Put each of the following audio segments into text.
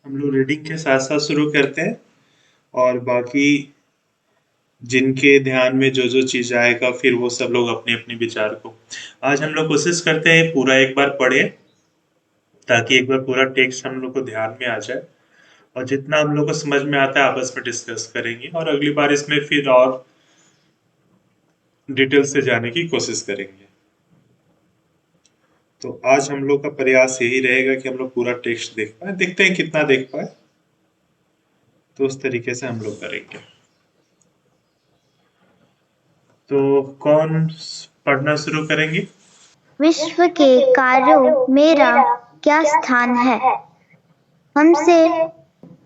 हम लोग रीडिंग के साथ साथ शुरू करते हैं और बाकी जिनके ध्यान में जो जो चीज आएगा फिर वो सब लोग अपने अपने विचार को आज हम लोग कोशिश करते हैं पूरा एक बार पढ़े ताकि एक बार पूरा टेक्स्ट हम लोग को ध्यान में आ जाए और जितना हम लोग को समझ में आता है आपस में डिस्कस करेंगे और अगली बार इसमें फिर और डिटेल से जाने की कोशिश करेंगे। तो आज हम लोग का प्रयास यही रहेगा कि हम लोग पूरा टेक्स्ट देख पाए, देखते हैं कितना देख पाए, तो उस तरीके से हम लोग करेंगे। तो कौन पढ़ना शुरू करेंगे? विश्व के कार्यों मेरा क्या स्थान है।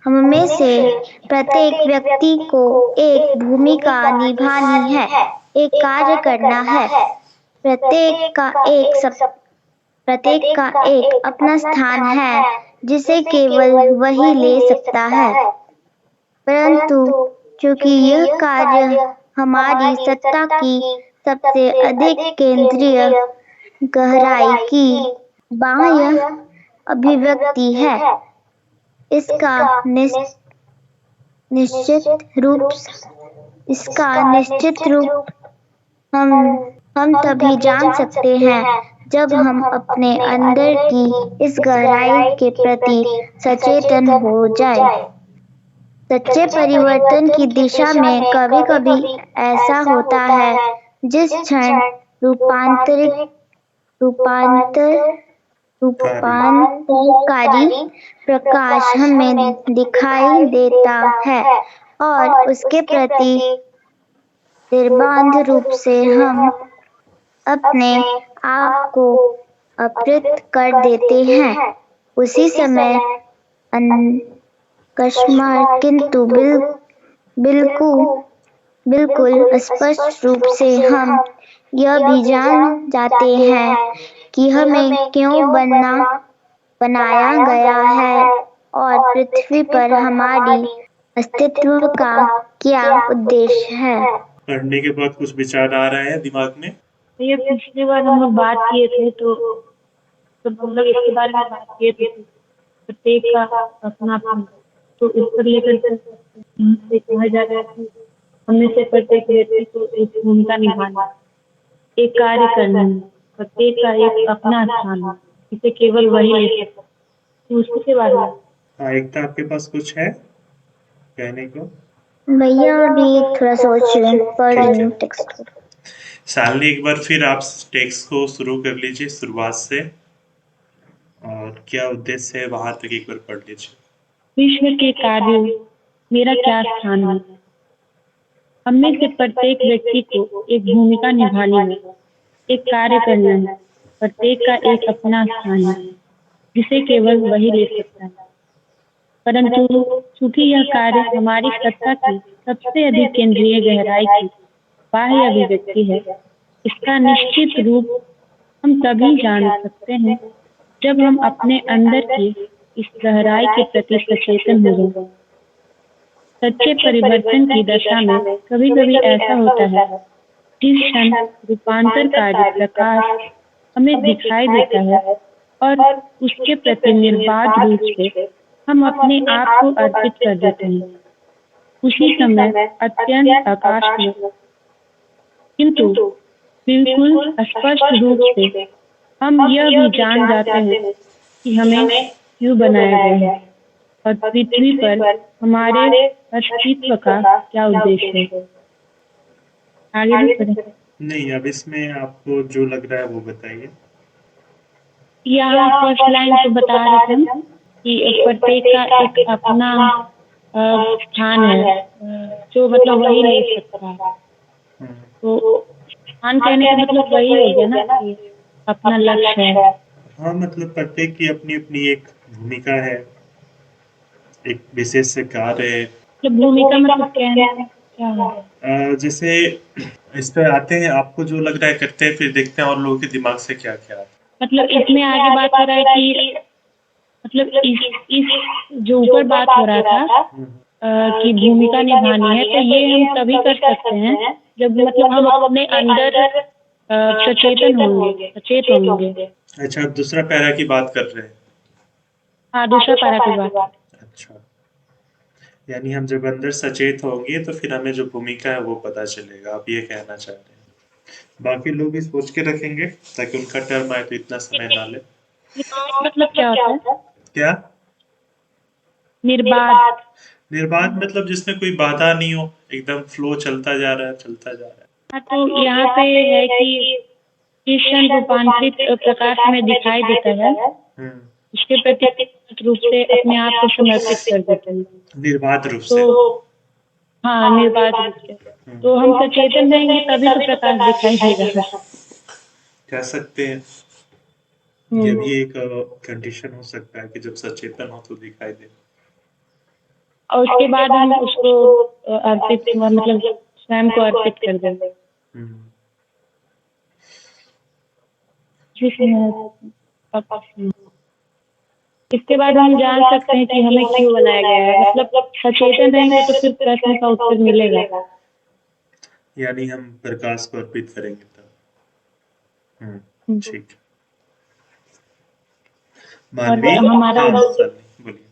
हम में से प्रत्येक व्यक्ति को एक भूमिका निभानी है, एक कार्य करना है। प्रत्येक का एक अपना स्थान है जिसे केवल वही ले सकता है। परंतु चूंकि यह कार्य हमारी सत्ता की सबसे अधिक केंद्रीय गहराई की बाह्य अभिव्यक्ति है, इसका निश्चित रूप हम तभी जान सकते हैं जब हम अपने अंदर की इस गहराई के प्रति सचेतन हो जाएं। सच्चे परिवर्तन की दिशा में कभी-कभी ऐसा होता है जिस क्षण रूपांतरकारी प्रकाश हमें दिखाई देता है और उसके प्रति निर्बाध रूप से हम अपने आप को अर्पित कर देते हैं। उसी समय कश्मर किंतु बिल्कुल स्पष्ट रूप से हम यह भी जान जाते हैं कि हमें क्यों बनाया गया है और पृथ्वी पर हमारी अस्तित्व का क्या उद्देश्य है। पढ़ने के बाद कुछ विचार आ रहा है दिमाग में? ये पिछली बार हम लोग बात किए थे तो हम लोग इसके बारे में बात किए थे, प्रत्येक का अपना तो इस पर लेकर कहा जा रहा है कि हमें से प्रत्येक व्यक्ति को एक भूमिका निभाना, एक कार्य करना, प्रत्येक का एक अपना स्थान है, इसे केवल वही ले सकता। तो उसके बारे में हाँ, एकता आपके पास कुछ है कहने को? भैया अभी थोड़ा सोच रहे हैं, पढ़ रही हूँ टेक्स्ट। शालिनी एक बार फिर आप टेक्स्ट को शुरू कर लीजिए शुरुआत से और क्या उद्देश्य है वहां तक एक बार पढ़ लीजिए। विश्व के कार्यों मेरा क्या स्थान है। हममें से प्रत्येक व्यक्ति को एक भूमिका निभानी है, एक कार्य करना है, प्रत्येक का एक अपना स्थान है जिसे केवल वही ले सकता है। परंतु चूंकि यह कार्य हमारी सत्ता की सबसे अधिक केंद्रीय गहराई की बाह्य अभिव्यक्ति है, इसका निश्चित रूप हम तभी जान सकते हैं जब हम अपने अंदर की इस गहराई के प्रति सचेतन हो जाएं। सच्चे परिवर्तन की दशा में कभी कभी ऐसा होता है जिस क्षण रूपांतरकारी प्रकाश हमें दिखाई देता है और उसके प्रति निर्बाध रूप से हम अपने आप को अर्पित कर देते हैं। उसी समय अत्यंत आकाश में किंतु बिल्कुल स्पष्ट रूप से हम यह भी जान जाते हैं कि हमें क्यों बनाया गया है और पृथ्वी पर हमारे अस्तित्व का क्या उद्देश्य है। आगे भी पढ़ें। नहीं, अब इसमें आपको जो लग रहा है वो बताइए। यहाँ फर्स्ट लाइन तो बता रहे थे कि प्रत्येक का एक अपना स्थान है जो मतलब वही ले सकता है। तो स्थान कहने का मतलब वही हो गया ना कि अपना लक्ष्य है। हाँ, मतलब प्रत्येक की अपनी अपनी एक भूमिका है, एक विशेष कार्य है। तो भूमिका मतलब क्या है? जैसे इस पे आते हैं, आपको जो लग रहा है करते हैं, फिर देखते हैं और लोगों के दिमाग से क्या क्या आता है। मतलब इसमें आगे बात हो रहा है कि मतलब इस जो ऊपर बात हो रहा था कि भूमिका निभानी है, तो ये हम तभी कर सकते हैं जब मतलब हम अपने अंदर सचेत होंगे। अच्छा, आप दूसरा पैरा की बात कर रहे हैं? हाँ, दूसरा पैरा की बात। अच्छा, यानी हम जब अंदर सचेत होंगे तो फिर हमें जो भूमिका है वो पता चलेगा, आप ये कहना चाह रहे हैं। बाकी लोग भी सोच के रखेंगे ताकि उनका टर्म आए तो इतना समय ना ले। निर्बाध मतलब क्या होता है? क्या? निर्बाध। निर्बाध मतलब जिसमें कोई बाधा नहीं हो, एकदम फ्लो चलता जा रहा है, चलता जा रहा है। हाँ, तो यहाँ पे है कि जिस क्षण रूपांतरित प्रकाश हमें दिखाई देता है, हम्म, उसके प्रति पूर्ण रूप से अपने आप को समर्पित कर देते हैं। निर्बाध रूप से। तो हाँ, निर्बाध रूप से। तो हम सचेतन रहेंगे तभी तो प्रकाश दिखाई देगा। कह सकते हैं ये हम्म। भी एक कंडीशन हो सकता है कि जब सचेतन हो तो दिखाई दे। और उसके बाद हम उसको अर्पित मतलब स्वयं को अर्पित कर देंगे। हम्म, इसके बाद हम जान सकते हैं कि हमें क्यों बनाया गया है, मतलब सचेतन रहेंगे तो फिर प्रश्न का उत्तर मिलेगा। यानी हम प्रकाश को अर्पित करेंगे तब। ठीक। और मानवी, हमारा हाँ सर बोलिए।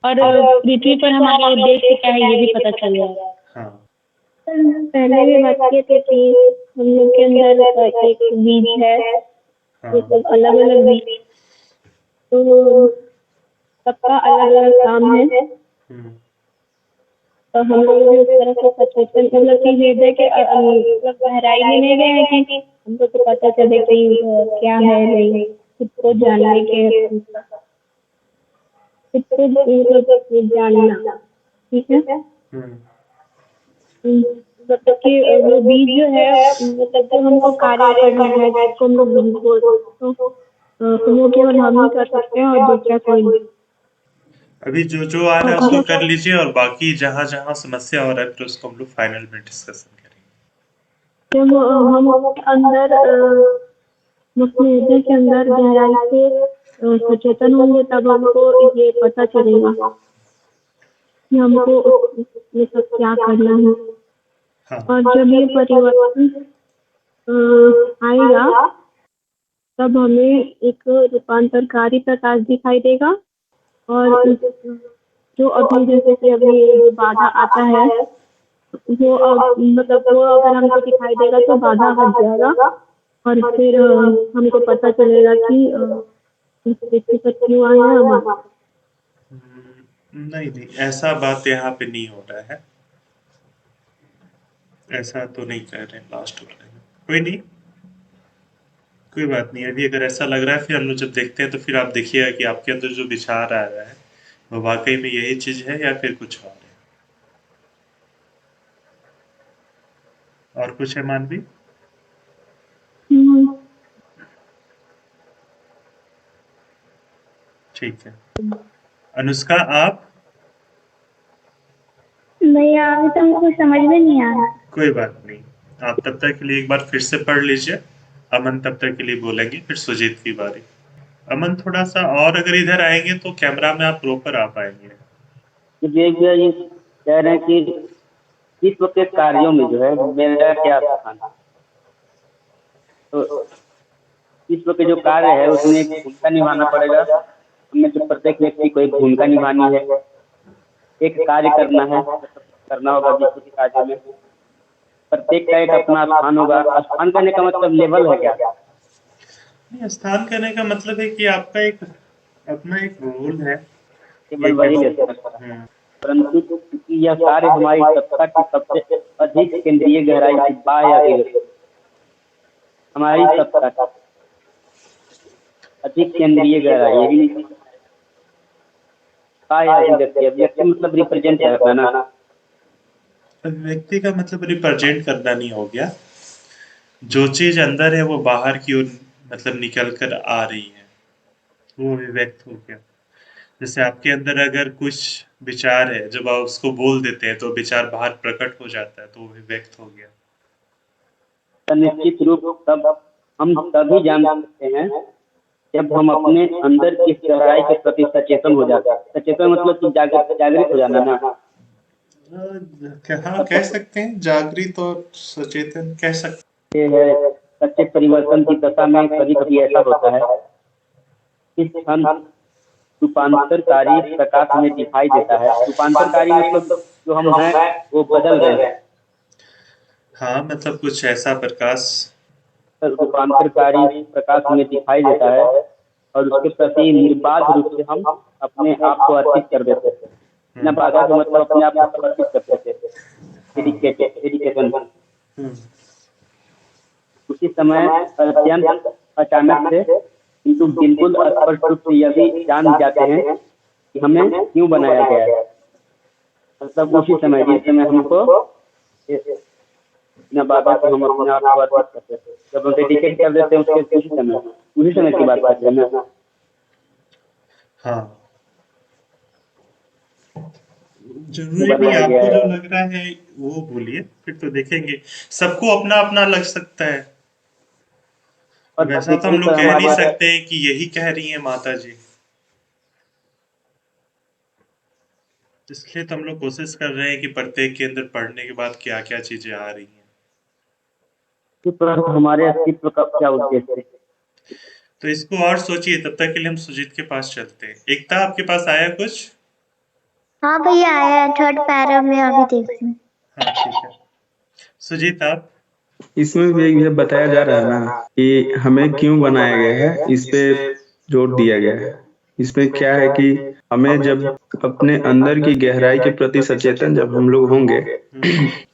और पृथ्वी पर हमारा उद्देश्य क्या है ये भी पता चल जाएगा। हाँ। पहले भी बात किए थे कि हम लोग के अंदर एक बीज है, हाँ। मतलब अलग अलग बीज, तो सबका अलग अलग काम है। हम्म, तो हम लोग भी उस तरह से सचेतन मतलब कि हृदय के मतलब गहराई में नहीं गए हैं कि हमको तो पता चले कि क्या है नहीं, खुद को जानने के खुद को मतलब जानना। ठीक है। हम्म, मतलब कि वो बीज जो है, मतलब जो हमको कार्य करना है जिसको हम लोग बीज बोलते हैं, तो वो केवल हम ही कर सकते हैं और दूसरा कोई नहीं। अभी जो जो आ रहा है उसको कर लीजिए और बाकी जहाँ जहाँ समस्या हो रहा है फिर उसको हम लोग फाइनल में डिस्कशन करेंगे। जब हम अंदर अपने हृदय के अंदर गहराई से सचेतन होंगे तब हमको ये पता चलेगा कि हमको ये सब क्या करना है। हाँ। और जब ये परिवर्तन आएगा तब हमें एक रूपांतरकारी प्रकाश दिखाई देगा। और जो अभी जैसे कि अभी जो बाधा आता है वो मतलब वो अगर हमको दिखाई देगा तो बाधा हट जाएगा और फिर हमको पता चलेगा कि इस व्यक्ति पर क्यों आए हैं हमारे। नहीं नहीं, ऐसा बात यहाँ पे नहीं हो रहा है। ऐसा तो नहीं कह रहे हैं लास्ट हो रहे हैं। कोई नहीं, कोई बात नहीं। अभी अगर ऐसा लग रहा है फिर हम लोग जब देखते हैं तो फिर आप देखिएगा कि आपके अंदर जो विचार आ रहा है वो वाकई में यही चीज है या फिर कुछ और है। और कुछ है मानवी? ठीक है। अनुष्का आप? भैया अभी तो हमको समझ में नहीं आ रहा। कोई बात नहीं, आप तब तक के लिए एक बार फिर से पढ़ लीजिए। अमन तब तक के लिए बोलेंगे, फिर सुजीत की बारी। अमन थोड़ा सा और अगर इधर आएंगे तो कैमरा में आप प्रॉपर आ पाएंगे। ये कह रहे हैं कि विश्व के कार्यों में जो है मेरा क्या स्थान है। तो विश्व के जो कार्य है उसमें एक भूमिका निभाना पड़ेगा। हमें जो प्रत्येक व्यक्ति को एक भूमिका निभानी है, एक कार्य करना है, करना होगा विश्व के कार्य में। प्रत्येक का एक अपना स्थान होगा। स्थान करने का मतलब लेवल है क्या? नहीं, स्थान करने का मतलब है कि आपका एक अपना एक रोल है। ये केवल वही ले सकता है, परंतु क्योंकि यह कार्य हमारी सत्ता की सबसे अधिक केंद्रीय गहराई की बाह्य अभिव्यक्ति, हमारी सत्ता की अधिक केंद्रीय गहराई, ये भी नहीं बाह्य अभिव्यक्ति। अभिव्यक्ति मतलब रिप्रेजेंट करना ना। व्यक्ति का मतलब रिप्रेजेंट करना नहीं हो गया। जो चीज अंदर है वो बाहर की ओर मतलब निकल कर आ रही है, वो अभिव्यक्त हो गया। जैसे आपके अंदर अगर कुछ विचार है, जब आप उसको बोल देते हैं तो विचार बाहर प्रकट हो जाता है, तो वो अभिव्यक्त हो गया। निश्चित रूप तब हम तभी जान सकते हैं जब हम अपने अंदर की गहराई के प्रति सचेतन हो जाते हैं। सचेतन मतलब कि जागृत हो जाना ना। हाँ कह सकते हैं, जागृत और सचेतन कह सकते ये है सच्चे परिवर्तन की दशा में कभी कभी ऐसा होता है, इस क्षण रूपांतरकारी प्रकाश हमें दिखाई देता है। रूपांतरकारी मतलब जो हम हैं वो बदल रहे हैं। हाँ, मतलब कुछ ऐसा प्रकाश। रूपांतरकारी प्रकाश हमें दिखाई देता है और उसके प्रति निर्बाध रूप से हम अपने आप को अर्पित कर देते हैं। बिना बाधा के मतलब अपने आप को समर्पित कर देते हैं। डेडिकेशन। उसी समय अत्यंत अचानक से किंतु बिल्कुल स्पष्ट रूप से यह भी जान जाते हैं कि हमें क्यों बनाया गया है। मतलब उसी समय जिस समय हमको बिना बाधा के हम अपने आप को अर्पित करते हैं, जब हम डेडिकेट कर देते हैं उसके उसी समय की बात करते हैं ना। हाँ, जरूरी नहीं, आपको जो लग रहा है वो बोलिए, फिर तो देखेंगे। सबको अपना अपना लग सकता है। और वैसा तो हम लोग कह नहीं सकते हैं कि यही कह रही हैं माता जी। इसलिए तो हम लोग कोशिश कर रहे हैं कि प्रत्येक के अंदर पढ़ने के बाद क्या क्या चीजें आ रही हैं। हमारे अस्तित्व का क्या उद्देश्य है? तो इसको और सोचिए, तब तक के लिए हम सुजीत के पास चलते हैं। एकता, आपके पास आया कुछ? हाँ भैया आया है, थर्ड पैरा में अभी देख रही हूँ। हाँ ठीक है। सुजीत आप? इसमें भी यह बताया जा रहा है ना कि हमें क्यों बनाया गया है, इस पे जोर दिया गया है। इसमें क्या है कि हमें जब अपने अंदर की गहराई के प्रति सचेतन जब हम लोग होंगे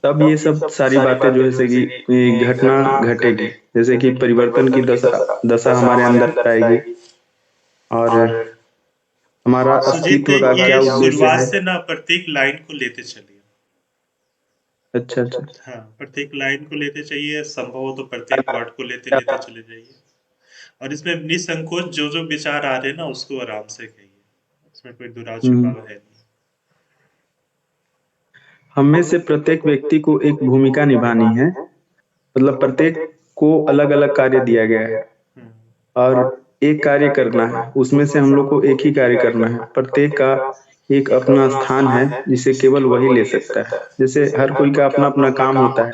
तब ये सब सारी बातें जो है कि घटना घटेगी। जैसे कि परिवर्तन की दशा हमारे अंदर आएगी और हमारा सुजीत, अस्तित्व का क्या ये उद्देश्य शुरुआत है। से ना प्रत्येक लाइन को लेते चलिए। अच्छा अच्छा। हाँ, प्रत्येक लाइन को लेते चाहिए, संभव हो तो प्रत्येक वर्ड को लेते लेते चले जाइए। और इसमें निसंकोच जो जो विचार आ रहे हैं ना उसको आराम से कहिए, इसमें कोई दुराव छुपाव है नहीं। हम में से प्रत्येक व्यक्ति को एक भूमिका निभानी है। मतलब प्रत्येक को अलग अलग कार्य दिया गया है और एक कार्य करना है। उसमें से हम लोग को एक ही कार्य करना है। प्रत्येक का एक अपना स्थान है जिसे केवल वही ले सकता है। जैसे हर कोई का अपना अपना काम होता है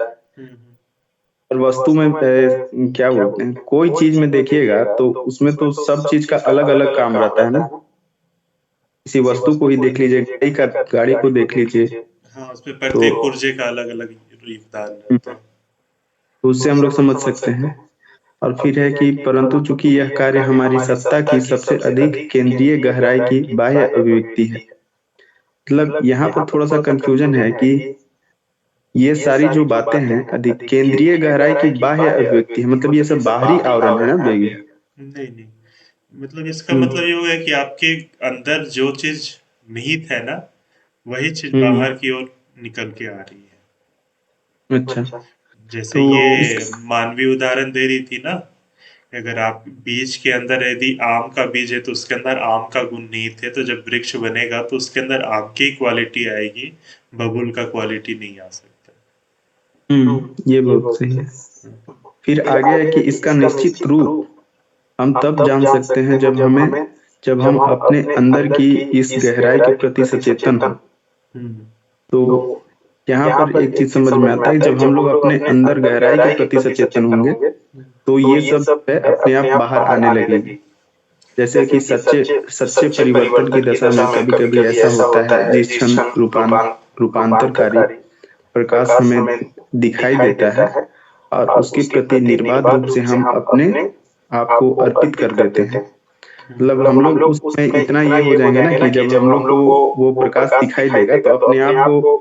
और वस्तु में क्या बोलते हैं, कोई चीज में देखिएगा तो उसमें तो सब चीज का अलग अलग काम रहता है ना। किसी वस्तु को ही देख लीजिए, गाड़ी को देख लीजिए, हाँ, उसमें प्रत्येक पुर्जे का अलग अलग योगदान रहता है। तो उससे हम लोग समझ सकते हैं। और फिर है कि परंतु चूंकि यह कार्य हमारी सत्ता की सबसे अधिक केंद्रीय गहराई की बाह्य अभिव्यक्ति है। मतलब यहाँ पर थोड़ा सा कंफ्यूजन है कि ये सारी जो बातें हैं अधिक केंद्रीय गहराई की बाह्य अभिव्यक्ति है। मतलब ये सब बाहरी आवरण है ना बेगी। नहीं नहीं, मतलब इसका मतलब ये होगा कि आपके अंदर जो चीज निहित है ना, वही चीज बाहर की ओर निकल के आ रही है। अच्छा, जैसे तो ये मानवीय उदाहरण दे रही थी ना, अगर आप बीज के अंदर यदि आम का बीज है तो उसके अंदर आम का गुण निहित है, तो जब वृक्ष बनेगा तो उसके अंदर आम की क्वालिटी आएगी, बबूल का क्वालिटी नहीं आ सकता। ये बहुत सही है। फिर आगे है कि इसका निश्चित रूप हम तब जान सकते हैं जब हम अपने अंदर की इस गहराई के प्रति सचेतन हो। तो यहाँ पर एक चीज समझ में आता है, जब हम लोग अपने अंदर गहराई के प्रति सचेतन होंगे तो ये सब है अपने आप बाहर आने लगेगी। जैसे कि सच्चे सच्चे परिवर्तन की दशा में कभी कभी ऐसा होता है जिस क्षण रूपांतरकारी प्रकाश हमें दिखाई देता है और उसके प्रति निर्बाध रूप से हम अपने आप को अर्पित कर देते हैं। मतलब हम लोग उसमें इतना ये हो जाएंगे ना कि जब हम लोग को वो प्रकाश दिखाई देगा तो अपने आप को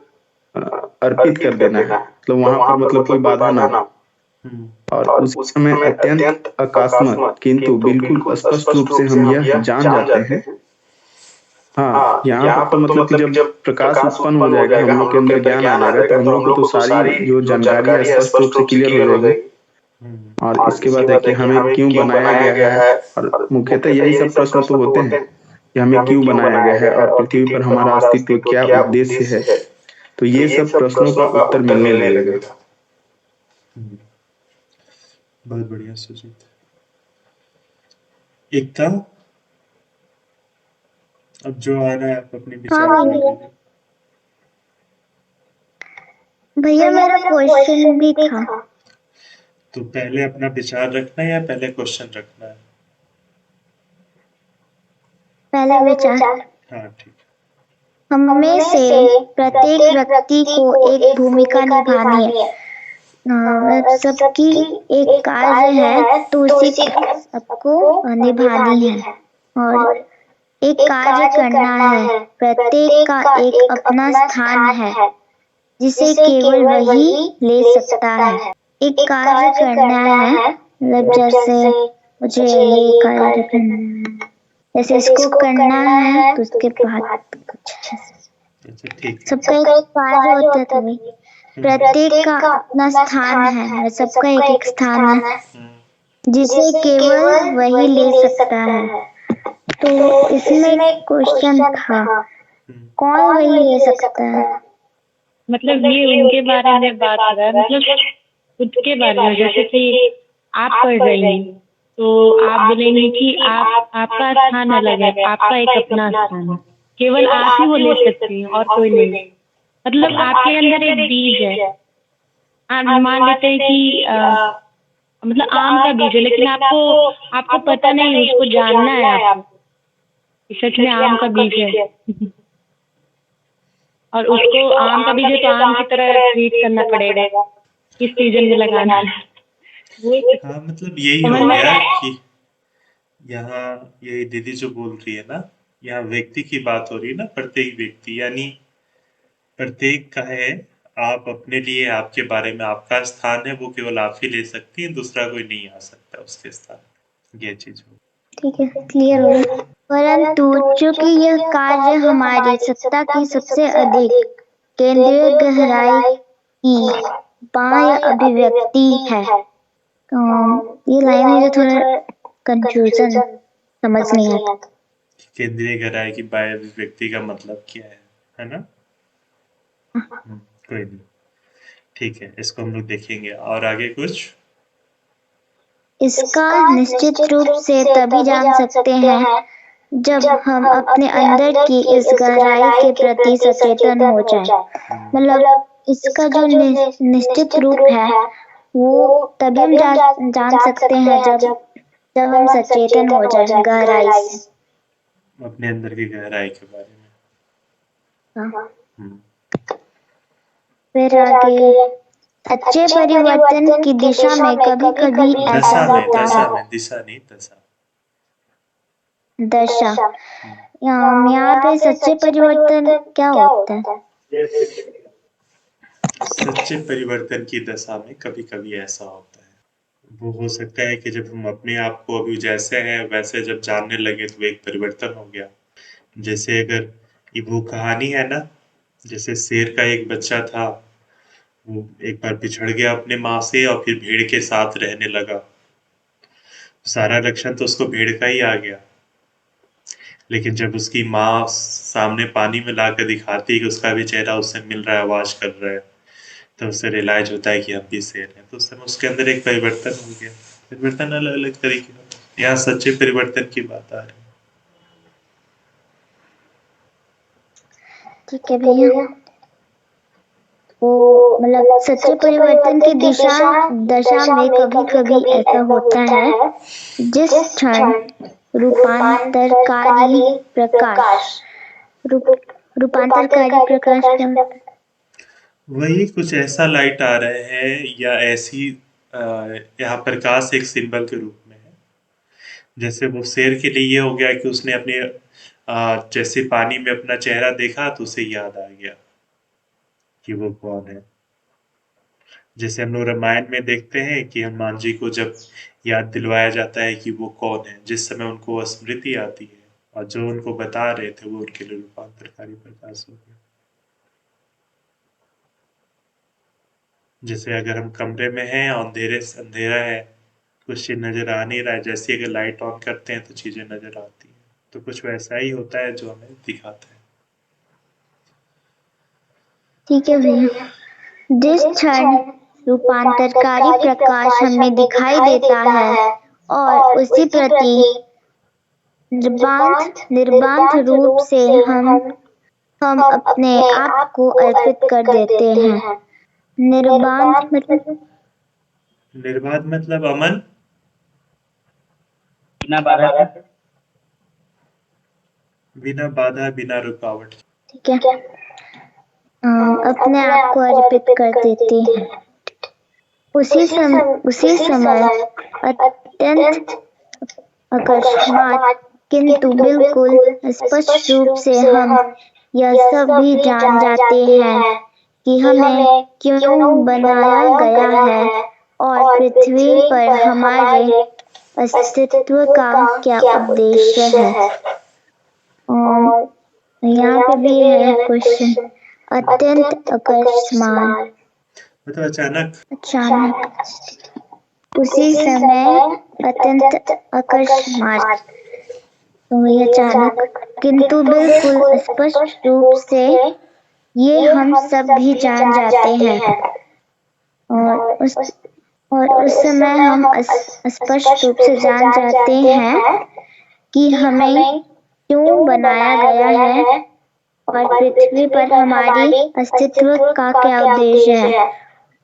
अर्पित कर देना है। मतलब वहां पर मतलब कोई बाधा ना हो। और उस समय अत्यंत अकस्मात किंतु बिल्कुल स्पष्ट रूप से हम यह जान जाते हैं। हाँ, यहाँ पर तो मतलब कि जब प्रकाश उत्पन्न हो जाएगा, हम लोग के अंदर ज्ञान आ जाएगा, तो हम लोग को तो सारी जो जानकारी है स्पष्ट रूप से क्लियर हो जाएगी। और इसके बाद है कि हमें क्यों बनाया गया है, और मुख्यतः यही सब प्रश्न तो होते हैं कि हमें क्यों बनाया गया है और पृथ्वी पर हमारा अस्तित्व क्या उद्देश्य है। तो ये सब प्रश्नों का उत्तर मिलने लगेगा। बहुत बढ़िया सुजीत। एकता, अब जो आ रहा है आप अपने विचार हाँ भैया मेरा क्वेश्चन भी था। तो पहले अपना विचार रखना है या पहले क्वेश्चन रखना है? पहला विचार, हाँ ठीक। हम में से प्रत्येक व्यक्ति को एक भूमिका निभानी है। सबकी एक कार्य है तो उसी सबको निभानी है और एक कार्य करना है। प्रत्येक का एक अपना स्थान है जिसे केवल वही ले सकता है। एक कार्य करना है मतलब जैसे मुझे ये कार्य करना है, जैसे इसको करना है तो उसके बाद कुछ अच्छा ठीक है। सबका एक कार्य होता है तभी प्रत्येक का अपना स्थान है, मतलब सबका एक एक स्थान है जिसे केवल वही ले सकता है। तो इसमें क्वेश्चन था, कौन वही ले सकता है? मतलब ये उनके बारे में बात कर रहा है, मतलब खुद के बारे में। जैसे कि आप पढ़ रही हैं तो आप बोलेंगे कि आपका स्थान अलग है, आपका एक अपना स्थान है, केवल आप ही वो ले सकती हैं और कोई नहीं। मतलब आपके अंदर एक बीज है, आप मान लेते हैं कि मतलब आम का बीज है, लेकिन आपको पता नहीं, उसको जानना है आपको कि सच में आम का बीज है और उसको आम का बीज है तो आम की तरह ट्रीट करना पड़ेगा, किस सीजन में लगाना है। हाँ मतलब यही हो गया कि यहाँ ये दीदी जो बोल रही है ना, यहाँ व्यक्ति की बात हो रही है ना, प्रत्येक व्यक्ति यानी प्रत्येक का है। आप अपने लिए आपके बारे में आपका स्थान है वो केवल आप ही ले सकती हैं, दूसरा कोई नहीं आ सकता उसके स्थान। ये चीज हो। ठीक है, क्लियर हो गया। परंतु चूंकि यह कार्य हमारी सत्ता की सबसे अधिक केंद्रीय गहराई की बाह्य अभिव्यक्ति है। ये लाइन मुझे थोड़ा कंफ्यूजन समझ नहीं आता। केंद्रीय गहराई की बाह्य अभिव्यक्ति का मतलब क्या है ना? कोई नहीं, ठीक है, इसको हम लोग देखेंगे। और आगे कुछ? इसका निश्चित रूप से तभी जान सकते हैं जब हम अपने अंदर की इस गहराई के प्रति सचेतन हो जाएं। मतलब इसका जो निश्चित रूप है वो तभी हम जान सकते हैं जब हम सचेतन हो जाएं गहराई से, अपने अंदर की गहराई के बारे में। हाँ। फिर आगे, सच्चे परिवर्तन की दिशा में कभी कभी ऐसा होता है। दिशा नहीं, दशा। दशा, यहाँ पे सच्चे परिवर्तन क्या होता है? सच्चे परिवर्तन की दशा में कभी कभी ऐसा होता है, वो हो सकता है कि जब हम अपने आप को अभी जैसे हैं वैसे जब जानने लगे तो एक परिवर्तन हो गया। जैसे अगर ये वो कहानी है ना, जैसे शेर का एक बच्चा था, वो एक बार बिछड़ गया अपने माँ से और फिर भेड़ के साथ रहने लगा। सारा लक्षण तो उसको भेड़ का ही आ गया, लेकिन जब उसकी माँ सामने पानी में ला कर दिखाती है कि उसका भी चेहरा उससे मिल रहा है, आवाज कर रहा है, तो उससे रियलाइज होता है कि हम भी शेर हैं। तो उस समय उसके अंदर एक परिवर्तन हो गया। परिवर्तन अलग अलग तरीके का। यहाँ सच्चे परिवर्तन की बात आ रही है। ठीक है भैया, वो मतलब सच्चे परिवर्तन की दशा में कभी कभी ऐसा होता है जिस क्षण रूपांतरकारी प्रकाश रूपांतरकारी प्रकाश क्या? वही कुछ ऐसा लाइट आ रहे हैं या ऐसी यहाँ प्रकाश एक सिंबल के रूप में है। जैसे वो शेर के लिए ये हो गया कि उसने अपने जैसे पानी में अपना चेहरा देखा तो उसे याद आ गया कि वो कौन है। जैसे हम लोग रामायण में देखते हैं कि हनुमान जी को जब याद दिलवाया जाता है कि वो कौन है, जिस समय उनको स्मृति आती है और जो उनको बता रहे थे वो उनके लिए रूपांतरकारी प्रकाश हो गया। जैसे अगर हम कमरे में हैं और अंधेरा है, कुछ चीज नजर आ नहीं रहा है, जैसे अगर लाइट ऑन करते हैं तो चीजें नजर आती हैं। तो कुछ वैसा ही होता है जो हमें दिखाता है। ठीक है भैया, जिस क्षण रूपांतरकारी प्रकाश हमें दिखाई देता है और उसी प्रति निर्बाध रूप से हम अपने आप को अर्पित कर देते हैं। निर्बाध मतलब अमन। बिना बाधा के। बिना बाधा बिना रुकावट। ठीक है। अपने आप को अर्पित कर देते हैं। उसी समय अत्यंत अकस्मात किंतु बिल्कुल स्पष्ट रूप से हम यह सब भी जान जाते हैं कि हमें क्यों बनाया गया है और पृथ्वी पर हमारे अस्तित्व का क्या उद्देश्य है। और यहाँ पे भी है क्वेश्चन, अत्यंत अकस्मात मतलब अचानक। उसी समय अत्यंत अकस्मात, तो ये अचानक, किंतु बिल्कुल स्पष्ट रूप से ये हम सब भी जान जाते हैं। और उस समय हम स्पष्ट रूप से जान जाते हैं कि हमें क्यों बनाया गया है और पृथ्वी पर हमारी अस्तित्व का क्या उद्देश्य है।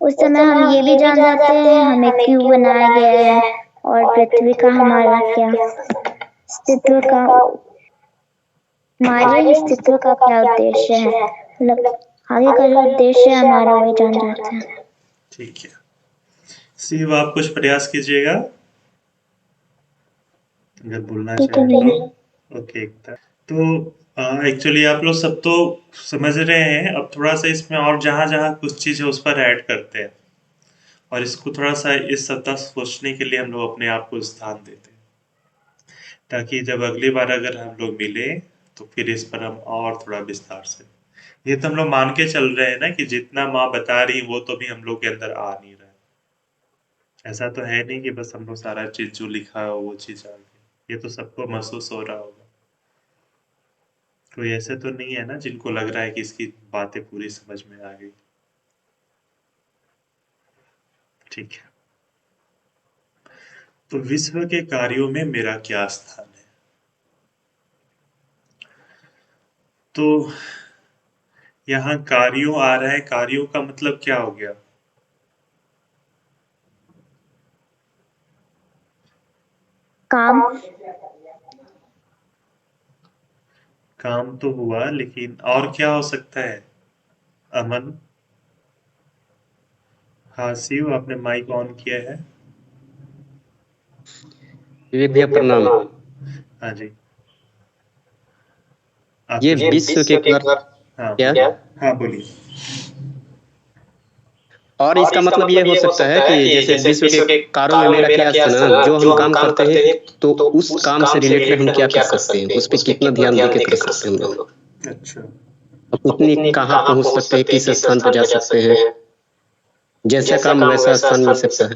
उस समय हम ये भी जान जाते हैं हमें क्यों बनाया गया है और पृथ्वी का हमारा क्या अस्तित्व का हमारे अस्तित्व का क्या उद्देश्य है। मतलब आगे का जो उद्देश्य है हमारा वही जान जाते हैं। ठीक है शिव, आप कुछ प्रयास कीजिएगा अगर बोलना चाहें तो। ओके तो एक्चुअली आप लोग सब तो समझ रहे हैं। अब थोड़ा सा इसमें और जहाँ जहाँ कुछ चीज़ है उस पर ऐड करते हैं और इसको थोड़ा सा इस सप्ताह सोचने के लिए हम लोग अपने आप को स्थान देते हैं, ताकि जब अगली बार अगर हम लोग मिले तो फिर इस पर हम और थोड़ा विस्तार से। ये तो हम लोग मान के चल रहे हैं ना कि जितना माँ बता रही वो तो भी हम लोग के अंदर आ नहीं रहा है। ऐसा तो है नहीं कि बस हम लोग सारा चीज जो लिखा है वो चीज आ गई। ये तो सबको महसूस हो रहा होगा। कोई ऐसे तो नहीं है ना जिनको लग रहा है कि इसकी बातें पूरी समझ में आ गई। ठीक है तो विश्व के कार्यों में मेरा क्या स्थान है। तो यहाँ कार्यों आ रहा है, कार्यों का मतलब क्या हो गया। काम काम तो हुआ, लेकिन और क्या हो सकता है। अमन, हाँ शिव, आपने माइक ऑन किया है। विवेक भैया प्रणाम। हाँ जी ये आपके विश्व के कार्य हाँ क्या, हाँ बोलिए। और इसका मतलब ये हो सकता है कि जैसे विश्व के कार्यों में मेरा क्या स्थान है, जो हम काम करते हैं तो उस काम से रिलेटेड हम क्या कर सकते हैं, उस पर कितना ध्यान देके कर सकते हैं हम लोग, अच्छा अब उतनी कहाँ पहुंच सकते हैं, किस स्थान पर जा सकते हैं, जैसा काम वैसा स्थान मिल सकता है।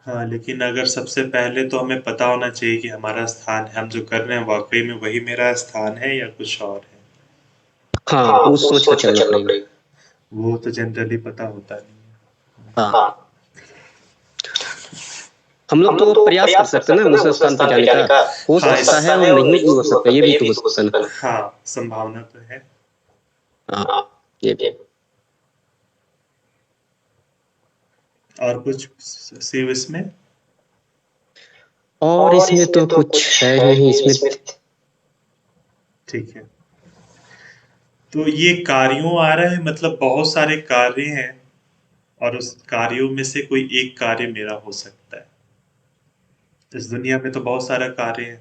हाँ लेकिन अगर सबसे पहले तो हमें पता होना चाहिए कि हमारा स्थान है, हम जो कर रहे हैं वाकई में वही मेरा स्थान है या कुछ और है। हाँ, उस सोच पर चलना पड़ेगा। वो तो जनरली पता होता नहीं है। हाँ हम लोग तो प्रयास कर सकते हैं ना उस स्थान पर जाने का, हो हाँ, सकता है और नहीं भी हो सकता है, ये भी तो हो सकता है ना। हाँ संभावना तो है। हाँ ये भी। और कुछ शिव इसमें। और इसमें तो कुछ है नहीं इसमें। ठीक है तो ये कार्यों आ रहा है, मतलब बहुत सारे कार्य हैं और उस कार्यों में से कोई एक कार्य मेरा हो सकता है। इस दुनिया में तो बहुत सारा कार्य है,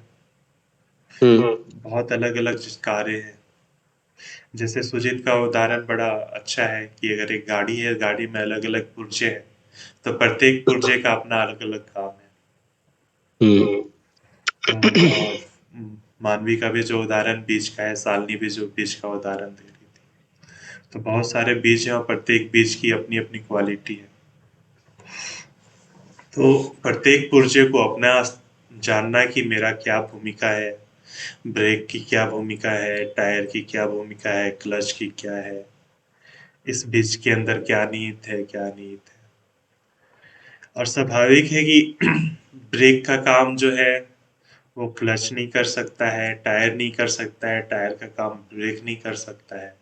बहुत अलग अलग कार्य हैं। जैसे सुजीत का उदाहरण बड़ा अच्छा है कि अगर एक गाड़ी है, गाड़ी में अलग अलग पुर्जे हैं, तो प्रत्येक पुर्जे का अपना अलग अलग काम है। और मानवी का भी जो उदाहरण बीज का है, शालिनी भी जो बीज का उदाहरण दे रही थी, तो बहुत सारे बीज हैं और प्रत्येक बीज की अपनी अपनी क्वालिटी है। तो प्रत्येक पुर्जे को अपना जानना कि मेरा क्या भूमिका है, ब्रेक की क्या भूमिका है, टायर की क्या भूमिका है, क्लच की क्या है, इस बीज के अंदर क्या नीति है, क्या नीति है। और स्वाभाविक है कि ब्रेक का काम जो है वो क्लच नहीं कर सकता है, टायर नहीं कर सकता है, टायर का काम ब्रेक नहीं कर सकता है।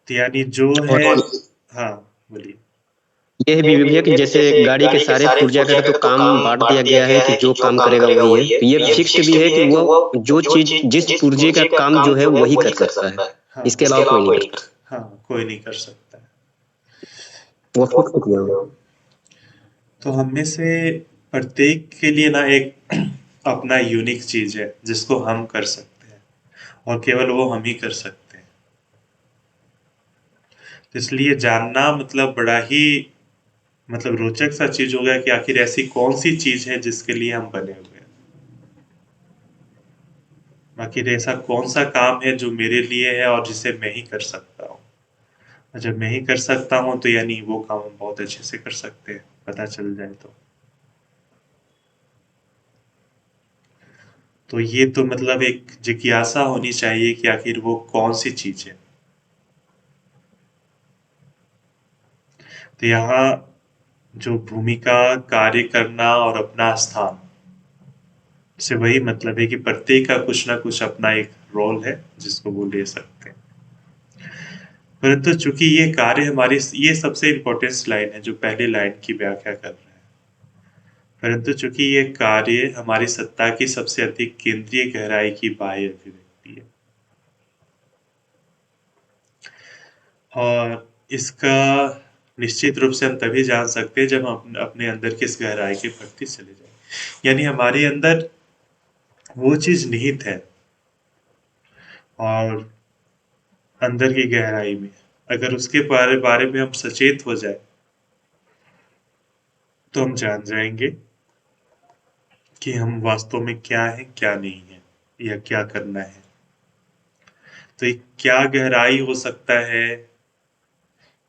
तो यानी जो है, हाँ बोलिए। यह भी भैया कि जैसे गाड़ी के सारे पुर्जा का तो काम बांट दिया गया है कि जो काम करेगा वही है, तो ये फिक्स्ड भी है कि वो जो चीज जिस पुर्जे का काम जो है वही कर सकता है, हाँ इसके अलावा कोई नहीं कर सकता। हाँ, कोई नहीं कर सकता है। वो फिक्स किया हुआ है। तो हम में से प्रत्येक के लिए ना एक अपना यूनिक चीज है जिसको हम कर सकते हैं और केवल वो हम ही कर सकते हैं। तो इसलिए जानना मतलब बड़ा ही मतलब रोचक सा चीज हो गया कि आखिर ऐसी कौन सी चीज है जिसके लिए हम बने हुए हैं। आखिर ऐसा कौन सा काम है जो मेरे लिए है और जिसे मैं ही कर सकता हूँ। और जब मैं ही कर सकता हूँ तो यानी वो काम हम बहुत अच्छे से कर सकते हैं, पता चल जाए तो ये तो मतलब एक जिज्ञासा होनी चाहिए कि आखिर वो कौन सी चीज है। तो यहाँ जो भूमिका, कार्य करना और अपना स्थान से वही मतलब है कि प्रत्येक का कुछ ना कुछ अपना एक रोल है जिसको वो ले सकते हैं। परंतु चूंकि ये कार्य हमारी ये सबसे इम्पोर्टेंट लाइन है जो पहली लाइन की व्याख्या कर रहा है। परंतु चूंकि ये कार्य हमारी सत्ता की सबसे अधिक केंद्रीय गहराई की बाह्य अभिव्यक्ति है और इसका निश्चित रूप से हम तभी जान सकते हैं जब हम अपने अंदर की इस गहराई के प्रति चले जाए। यानी हमारे अंदर वो चीज निहित है और अंदर की गहराई में अगर उसके बारे में हम सचेत हो जाए तो हम जान जाएंगे कि हम वास्तव में क्या है क्या नहीं है या क्या करना है। तो ये क्या गहराई हो सकता है,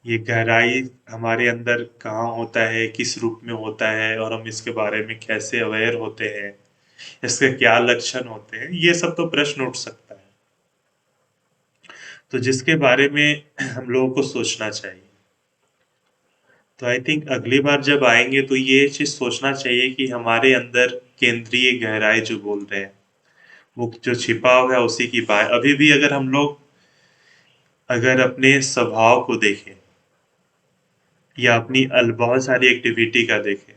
ये गहराई हमारे अंदर कहाँ होता है, किस रूप में होता है और हम इसके बारे में कैसे अवेयर होते हैं, इसके क्या लक्षण होते हैं, ये सब तो प्रश्न उठ सकता है। तो जिसके बारे में हम लोगों को सोचना चाहिए। तो आई थिंक अगली बार जब आएंगे तो ये चीज सोचना चाहिए कि हमारे अंदर केंद्रीय गहराई जो बोल रहे हैं वो जो छिपा हुआ है उसी की बात। अभी भी अगर हम लोग अगर अपने स्वभाव को देखें या अपनी बहुत सारी एक्टिविटी का देखें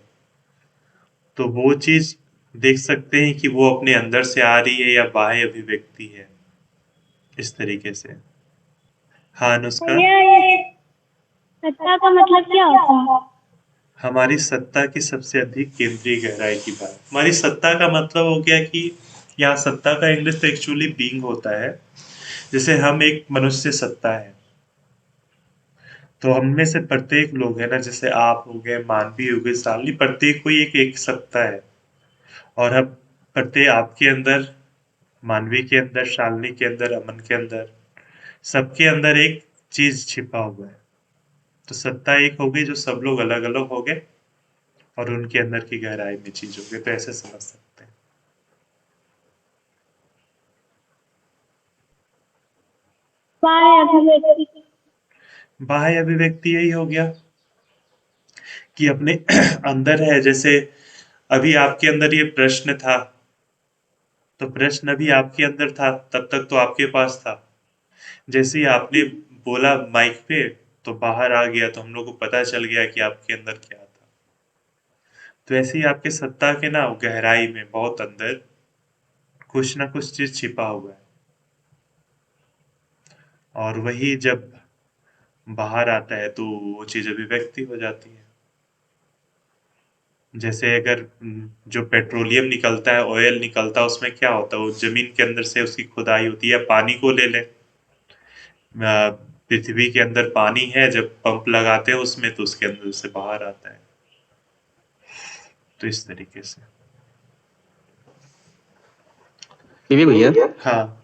तो वो चीज देख सकते हैं कि वो अपने अंदर से आ रही है या बाह्य अभिव्यक्ति है, इस तरीके से। हाँ अनुष्का, सत्ता का मतलब क्या होता है? हमारी सत्ता की सबसे अधिक केंद्रीय गहराई की बात। हमारी सत्ता का मतलब हो गया कि यहाँ सत्ता का इंग्लिश तो एक्चुअली बीइंग होता है। जैसे हम एक मनुष्य सत्ता है तो हम में से प्रत्येक लोग है ना, जैसे आप हो गए, मानवी हो गए, शालिनी, प्रत्येक कोई एक सत्ता है और हम प्रत्येक आपके अंदर, मानवी के अंदर, शालिनी के अंदर, अमन के अंदर, सबके अंदर एक चीज छिपा हुआ है। तो सत्ता एक हो गई जो सब लोग अलग अलग हो गए और उनके अंदर की गहराई में चीज हो गई। तो ऐसे समझ सकते हैं। बाह्य अभिव्यक्ति यही हो गया कि अपने अंदर है। जैसे अभी आपके अंदर ये प्रश्न था तो प्रश्न अभी आपके अंदर था, तब तक तो आपके पास था। जैसे ही आपने बोला माइक पे तो बाहर आ गया, तो हम लोग को पता चल गया कि आपके अंदर क्या था। तो ऐसे ही आपके सत्ता के ना गहराई में बहुत अंदर कुछ ना कुछ चीज छिपा हुआ है और वही जब बाहर आता है तो वो चीज अभिव्यक्ति हो जाती है। जैसे अगर जो पेट्रोलियम निकलता है, ऑयल निकलता है, उसमें क्या होता है, वो जमीन के अंदर से उसकी खुदाई होती है। पानी को ले ले, पृथ्वी के अंदर पानी है, जब पंप लगाते हैं उसमें तो उसके अंदर से बाहर आता है। तो इस तरीके से। भैया हाँ,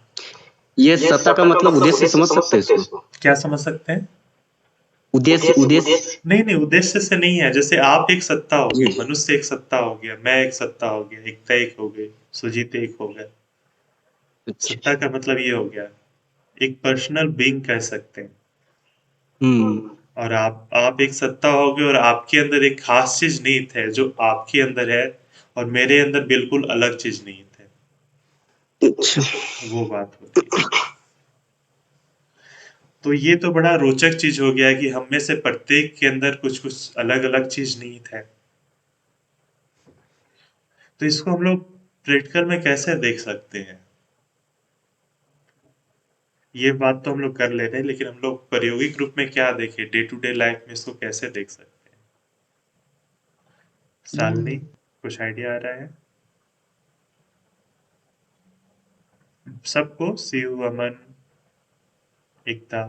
ये सत्ता का मतलब उद्देश्य समझ सकते हैं इसको? क्या समझ सकते हैं? उद्देश्य उद्देश्य नहीं, उद्देश्य से नहीं है। जैसे आप एक सत्ता हो जी, गए, मनुष्य एक सत्ता हो गया, मैं एक सत्ता हो गया, एकता एक हो गई, सुजीत एक हो गया। अच्छा। सत्ता का मतलब ये हो गया, एक पर्सनल बीइंग कह सकते हैं। हम्म, और आप एक सत्ता हो गए और आपके अंदर एक खास चीज निहित है जो आपके अंदर है और मेरे अंदर बिल्कुल अलग चीज निहित है। अच्छा। वो बात होती है। तो ये तो बड़ा रोचक चीज हो गया कि हम में से प्रत्येक के अंदर कुछ कुछ अलग अलग चीज निहित है। तो इसको हम लोग प्रैक्टिकल में कैसे देख सकते हैं? ये बात तो हम लोग कर ले रहे हैं, लेकिन हम लोग प्रायोगिक रूप में क्या देखें, डे टू डे लाइफ में इसको कैसे देख सकते हैं? शालिनी, कुछ आइडिया आ रहा है सबको? शिव, अमन, एकता,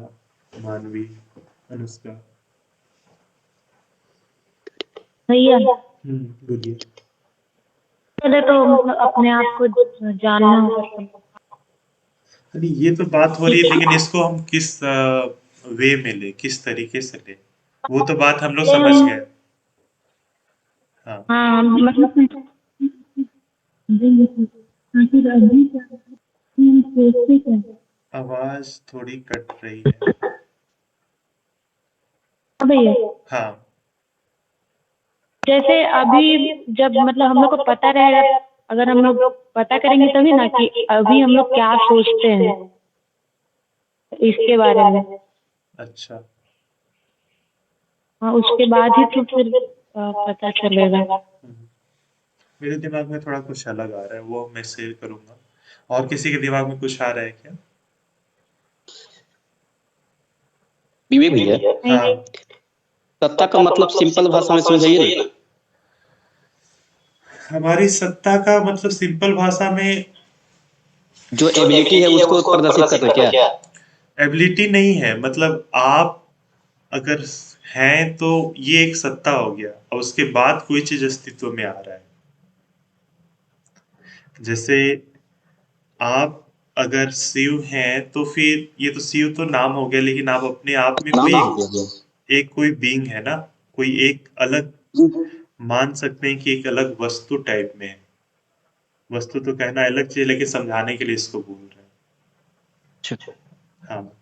मानवी, अनुष्का। भैया बोलिए। पहले तो मतलब अपने आप को जानना होगा। अरे ये तो बात हो रही है, लेकिन इसको हम किस वे में ले, किस तरीके से ले, वो तो बात हम लोग समझ गए। हाँ हाँ मतलब आवाज थोड़ी कट रही है। भैया हाँ जैसे अभी जब मतलब हम लोग को पता रहेगा, अगर हम लोग पता करेंगे तभी ना कि अभी हम लोग क्या सोचते हैं इसके बारे में। अच्छा। हाँ उसके बाद ही तो फिर पता चलेगा। मेरे दिमाग में थोड़ा कुछ अलग आ रहा है, वो मैं शेयर करूंगा। और किसी के दिमाग में कुछ आ रहा है क्या? विवेक भैया, हाँ सत्ता का मतलब सिंपल भाषा में समझाइए ना। हमारी सत्ता का मतलब सिंपल भाषा में जो एबिलिटी है उसको प्रदर्शित करना क्या? एबिलिटी नहीं है, मतलब आप अगर हैं तो ये एक सत्ता हो गया, और उसके बाद कोई चीज अस्तित्व में आ रहा है। जैसे आप अगर शिव हैं तो फिर ये तो शिव तो नाम हो गया, लेकिन आप अपने आप में नाम कोई हो गया। एक कोई बीइंग है ना, कोई एक अलग, मान सकते हैं कि एक अलग वस्तु टाइप में है। वस्तु तो कहना अलग चीज, लेकिन समझाने के लिए इसको बोल रहे हैं। हाँ,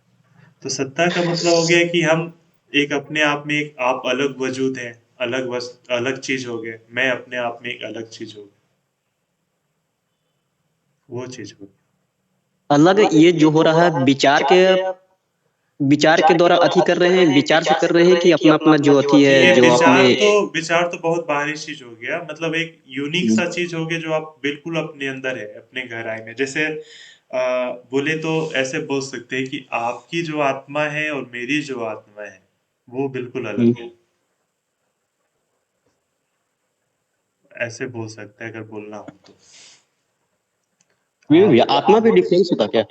तो सत्ता का मतलब हो गया कि हम एक अपने आप में एक आप अलग वजूद है, अलग वस्तु, अलग चीज हो गए, मैं अपने आप में एक अलग चीज हो गई, वो चीज हो गई। अलग ये जो हो रहा है विचार के द्वारा अथी कर रहे हैं, विचार से कर रहे हैं कि अपना अपना जो अथी है ये जो अपने। विचार तो बहुत बाहरी चीज हो गया, मतलब एक यूनिक सा चीज हो गया जो आप बिल्कुल अपने अंदर है, अपने गहराई में। जैसे बोले तो ऐसे बोल सकते हैं कि आपकी जो आत्मा है और मेरी जो आत्मा है वो बिल्कुल अलग है, ऐसे बोल सकते हैं अगर बोलना हो तो। आत्मा भी डिफरेंस होता क्या?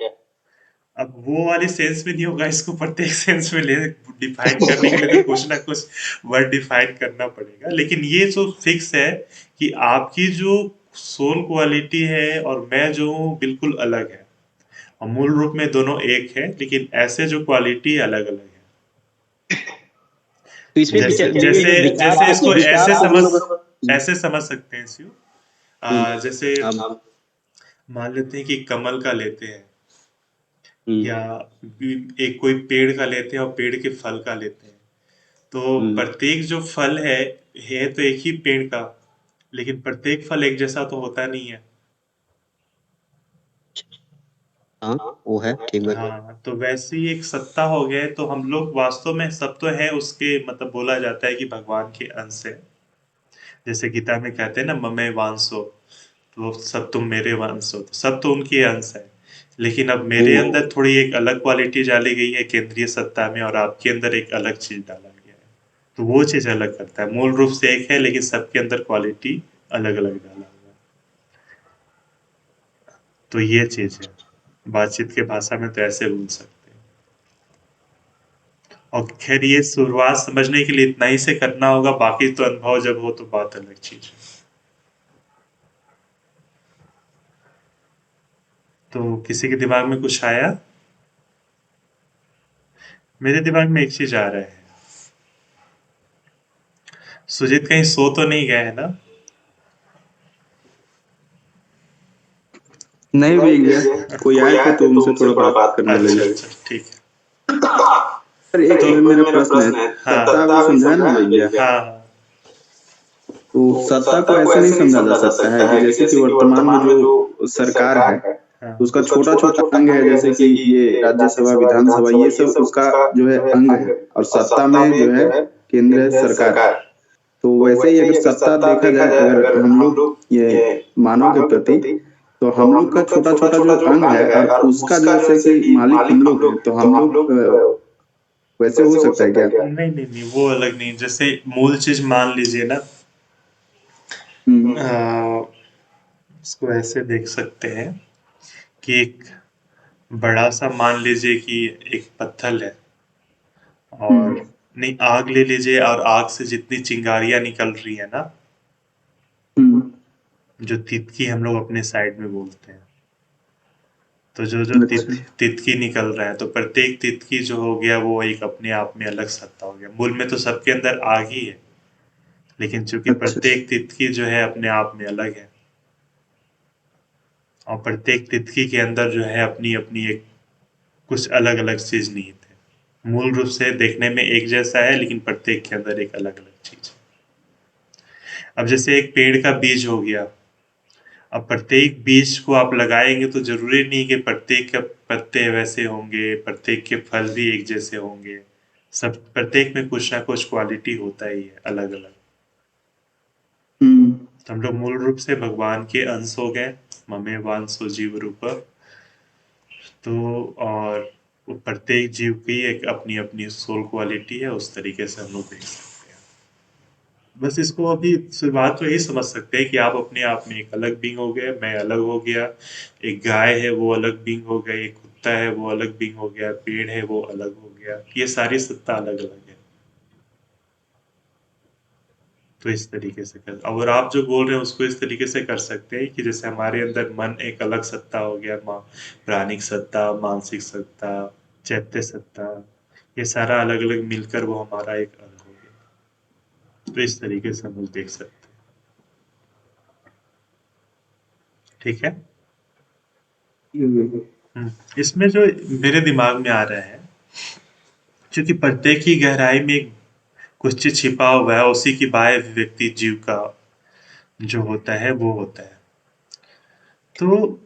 अब वो वाली सेंस में नहीं होगा, इसको प्रत्येक सेंस में ले डिफाइन करने के लिए तो कुछ ना कुछ वर्ड डिफाइन करना पड़ेगा, लेकिन ये तो फिक्स है कि आपकी जो सोल क्वालिटी है और मैं जो हूँ बिल्कुल अलग है, और मूल रूप में दोनों एक है, लेकिन ऐसे जो क्वालिटी अलग अलग है। तो इसमें जैसे इसको ऐसे समझ सकते हैं शिव। जैसे मान लेते हैं कि कमल का लेते हैं, या एक कोई पेड़ का लेते हैं और पेड़ के फल का लेते हैं, तो प्रत्येक जो फल है तो एक ही पेड़ का, लेकिन प्रत्येक फल एक जैसा तो होता नहीं है। हाँ वो है, ठीक है। हाँ, तो वैसे ही एक सत्ता हो गया है, तो हम लोग वास्तव में सब तो है उसके, मतलब बोला जाता है कि भगवान के अंश है। जैसे गीता में कहते हैं ना, ममे वांसो, तो सब तुम मेरे वंश हो, तो सब तो उनके अंश है। लेकिन अब मेरे अंदर थोड़ी एक अलग क्वालिटी डाली गई है केंद्रीय सत्ता में, और आपके अंदर एक अलग चीज डाला गया है, तो वो चीज अलग करता है। मूल रूप से एक है, लेकिन सबके अंदर क्वालिटी अलग अलग डाला हुआ है, तो ये चीज है। बातचीत के भाषा में तो ऐसे बोल सकते हैं। और खैर ये शुरुआत समझने के लिए इतना ही से करना होगा, बाकी तो अनुभव जब हो तो बात अलग चीज है। तो किसी के दिमाग में कुछ आया? मेरे दिमाग में एक चीज आ रहा है। सुजीत कहीं सो तो नहीं गए है ना? नहीं भैया, कोई आए थे तो उनसे थोड़ा बात करने लगे। अच्छा ठीक है। सर एक मेरा प्रश्न है, सत्ता को समझा ना भैया। हाँ तो सत्ता को ऐसे नहीं समझा जा सकता है कि जैसे कि वर्तमान में जो सरकार है हाँ तो उसका छोटा छोटा अंग है, जैसे कि ये राज्यसभा, विधानसभा, ये सब उसका जो है अंग है। और सत्ता में जो है केंद्र है सरकार। तो वैसे ही अगर सत्ता देखा जाए, अगर हम लोग ये मानव के प्रति, तो हम लोग का छोटा छोटा जो अंग है और उसका जैसे कि मालिक हम लोग हैं, तो हम लोग वैसे हो सकता है क्या? नहीं नहीं नहीं, वो अलग नहीं। जैसे मूल चीज मान लीजिए ना, इसको ऐसे देख सकते हैं कि एक बड़ा सा, मान लीजिए कि एक पत्थर है, और नहीं, आग ले लीजिए, और आग से जितनी चिंगारियां निकल रही है ना, जो तितकी हम लोग अपने साइड में बोलते हैं, तो जो जो अच्छा। तितकी निकल रहा है, तो प्रत्येक तितकी जो हो गया वो एक अपने आप में अलग सत्ता हो गया। मूल में तो सबके अंदर आग ही है, लेकिन चूंकि अच्छा। प्रत्येक तितकी जो है अपने आप में अलग है, और प्रत्येक तितकी के अंदर जो है अपनी अपनी एक कुछ अलग अलग चीज निहित है। मूल रूप से देखने में एक जैसा है, लेकिन प्रत्येक के अंदर एक अलग अलग चीज है। अब जैसे एक पेड़ का बीज हो गया, अब प्रत्येक बीज को आप लगाएंगे तो जरूरी नहीं कि प्रत्येक के पत्ते वैसे होंगे, प्रत्येक के फल भी एक जैसे होंगे। सब प्रत्येक में कुछ ना कुछ क्वालिटी होता ही है अलग अलग। तो हम लोग मूल रूप से भगवान के अंश हो गए, ममे वांसो जीव रूप। तो और प्रत्येक जीव की एक अपनी अपनी सोल क्वालिटी है, उस तरीके से हम लोग देख सकते हैं। बस इसको अभी शुरुआत तो यही समझ सकते हैं कि आप अपने आप में एक अलग बींग हो गए, मैं अलग हो गया, एक गाय है वो अलग बींग हो गई, एक कुत्ता है वो अलग बींग हो गया, पेड़ है वो अलग हो गया, ये सारी सत्ता अलग अलग है। तो इस तरीके से कर, और आप जो बोल रहे हैं उसको इस तरीके से कर सकते हैं कि जैसे हमारे अंदर मन एक अलग सत्ता हो गया, प्राणिक सत्ता, मानसिक सत्ता, चैत्य सत्ता, ये सारा अलग अलग मिलकर वो हमारा एक अंग हो गया। तो इस तरीके से हम लोग देख सकते हैं। ठीक है। इसमें जो मेरे दिमाग में आ रहा है, क्योंकि प्रत्येक ही गहराई में एक कुछ चीज छिपा हुआ है, उसी की बाह्य अभिव्यक्ति जीव का जो होता है वो होता है। तो